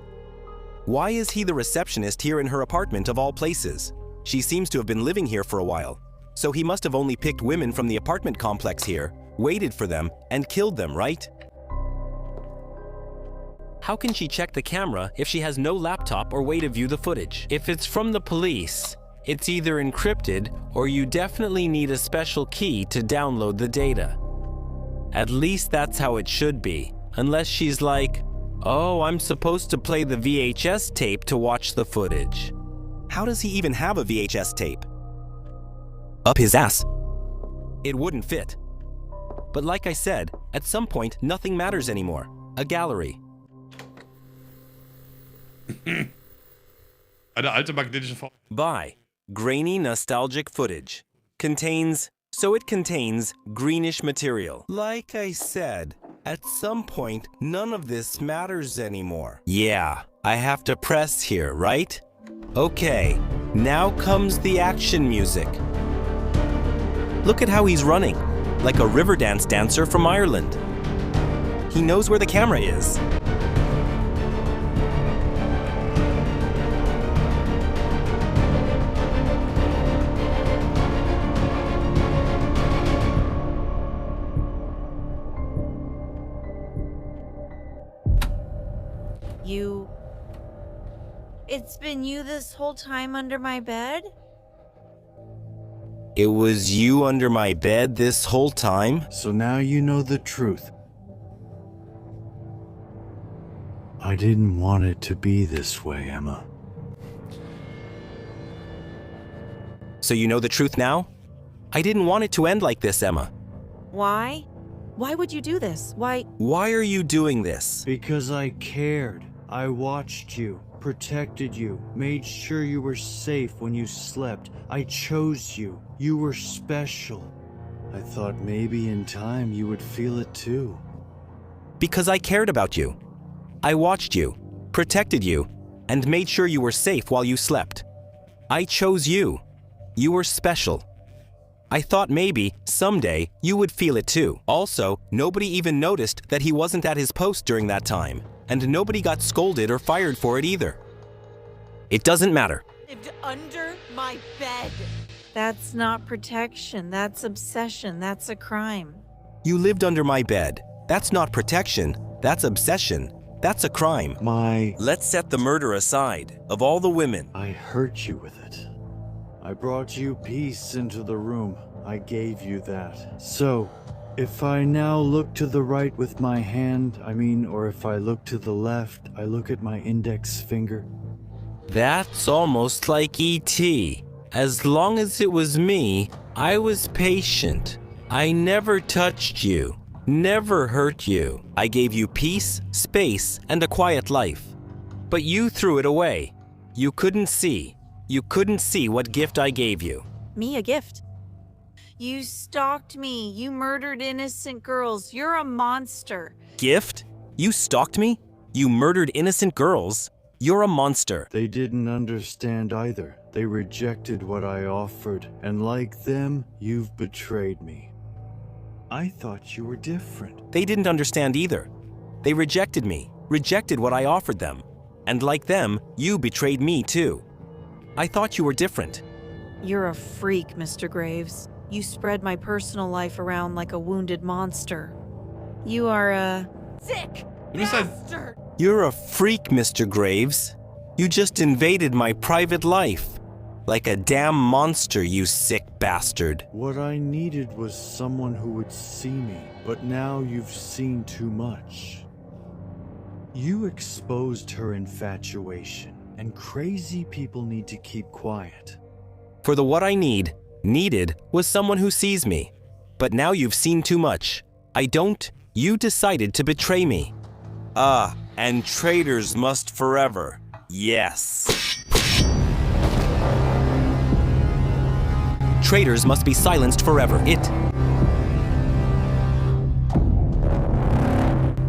Why is he the receptionist here in her apartment of all places? She seems to have been living here for a while. So he must have only picked women from the apartment complex here, waited for them, and killed them, right? How can she check the camera if she has no laptop or way to view the footage? If it's from the police, it's either encrypted or you definitely need a special key to download the data. At least that's how it should be, unless she's like, oh, I'm supposed to play the VHS tape to watch the footage. How does he even have a VHS tape? Up his ass. It wouldn't fit. But like I said, at some point, nothing matters anymore. A gallery. Eine alte magnetische Form. By grainy nostalgic footage. Contains greenish material. Like I said, at some point, none of this matters anymore. Yeah, I have to press here, right? Okay, now comes the action music. Look at how he's running, like a river dance dancer from Ireland. He knows where the camera is. It's been you this whole time under my bed? It was you under my bed this whole time? So now you know the truth. I didn't want it to be this way, Emma. So you know the truth now? I didn't want it to end like this, Emma. Why? Why would you do this? Why are you doing this? Because I cared. I watched you, protected you, made sure you were safe when you slept. I chose you. You were special. I thought maybe in time you would feel it too. Because I cared about you. I watched you, protected you, and made sure you were safe while you slept. I chose you. You were special. I thought maybe, someday, you would feel it too. Also, nobody even noticed that he wasn't at his post during that time, and nobody got scolded or fired for it either. It doesn't matter. Lived under my bed. That's not protection. That's obsession. That's a crime. You lived under my bed. That's not protection. That's obsession. That's a crime. Let's set the murder aside. Of all the women. I hurt you with it. I brought you peace into the room. I gave you that. So, if I now look to the right with my hand, or if I look to the left, I look at my index finger. That's almost like E.T. As long as it was me, I was patient. I never touched you, never hurt you. I gave you peace, space, and a quiet life. But you threw it away. You couldn't see what gift I gave you. Me, a gift? You stalked me. You murdered innocent girls. You're a monster. Gift? You stalked me? You murdered innocent girls? You're a monster. They didn't understand either. They rejected what I offered, and like them, you've betrayed me. I thought you were different. They didn't understand either. They rejected me, rejected what I offered them. And like them, you betrayed me too. I thought you were different. You're a freak, Mr. Graves. You spread my personal life around like a wounded monster. You are a Sick You just said- bastard! You're a freak, Mr. Graves. You just invaded my private life. Like a damn monster, you sick bastard. What I needed was someone who would see me, but now you've seen too much. You exposed her infatuation, and crazy people need to keep quiet. For the what I needed was someone who sees me. But now you've seen too much. I don't. You decided to betray me. And traitors must forever. Yes. Traitors must be silenced forever.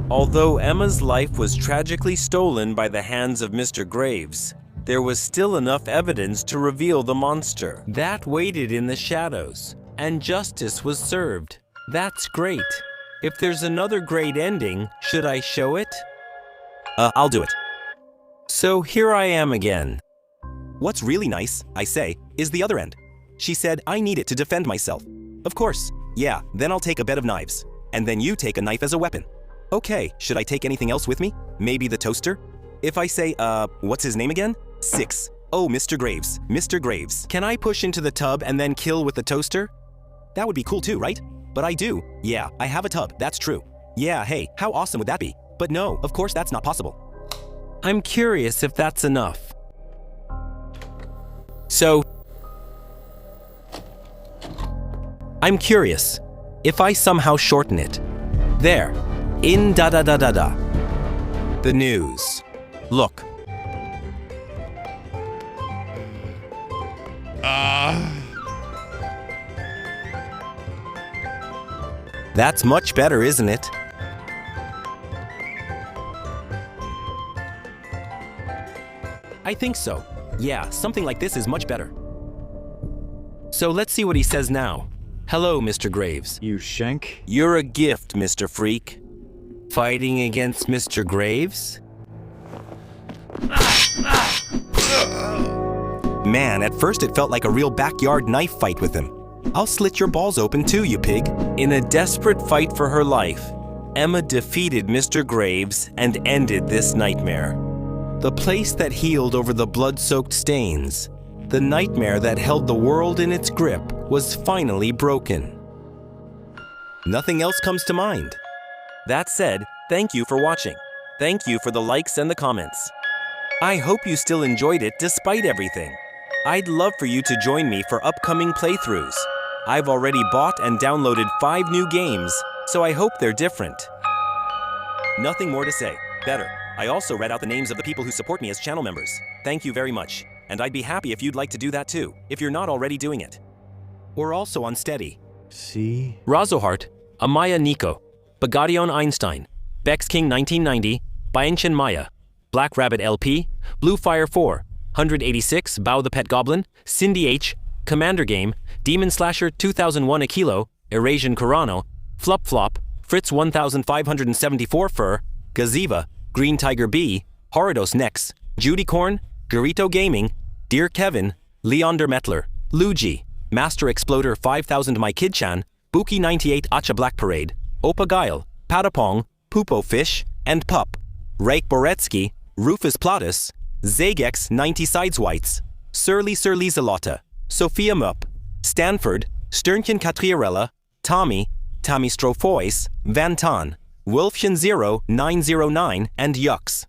Although Emma's life was tragically stolen by the hands of Mr. Graves, there was still enough evidence to reveal the monster. That waited in the shadows, and justice was served. That's great. If there's another great ending, should I show it? I'll do it. So here I am again. What's really nice, I say, is the other end. She said I need it to defend myself. Of course. Yeah, then I'll take a bed of knives. And then you take a knife as a weapon. Okay, should I take anything else with me? Maybe the toaster? If I say, what's his name again? 6. Oh, Mr. Graves. Mr. Graves. Can I push into the tub and then kill with the toaster? That would be cool too, right? But I do. Yeah, I have a tub, that's true. Yeah, hey, how awesome would that be? But no, of course that's not possible. I'm curious if that's enough. So, I'm curious if I somehow shorten it. There, in da-da-da-da-da. The news. Look. That's much better, isn't it? I think so. Yeah, something like this is much better. So let's see what he says now. Hello, Mr. Graves. You shank? You're a gift, Mr. Freak. Fighting against Mr. Graves? Man, at first it felt like a real backyard knife fight with him. I'll slit your balls open too, you pig. In a desperate fight for her life, Emma defeated Mr. Graves and ended this nightmare. The place that healed over the blood-soaked stains, the nightmare that held the world in its grip, was finally broken. Nothing else comes to mind. That said, thank you for watching. Thank you for the likes and the comments. I hope you still enjoyed it despite everything. I'd love for you to join me for upcoming playthroughs. I've already bought and downloaded 5 new games, so I hope they're different. Nothing more to say. Better. I also read out the names of the people who support me as channel members. Thank you very much. And I'd be happy if you'd like to do that too, if you're not already doing it. We're also on Steady. See? Razohart, Amaya Nico, Bagadion Einstein, Bex King 1990, Bayanchin Maya, Black Rabbit LP, Blue Fire 4, 186, Bao the Pet Goblin, Cindy H, Commander Game, Demon Slasher 2001 a Kilo, Eurasian Corano, Flop Flop, Fritz 1574 Fur, Gaziva, Green Tiger B, Horidos Nex, Judy Korn, Garito Gaming, Dear Kevin, Leander Metler, Luigi, Master Exploder 5000 My Kid-chan, Buki 98 Acha Black Parade, Opa Guile, Patapong, Poopo Fish, and Pup, Rake Boretsky, Rufus Plautus, Zagex 90 Sideswites, Surly Zalotta, Sophia Mupp, Stanford, Sternchen Catriarella, Tommy, Tammy Strofois, Van Tan, Wolfchen 0909, and Yux.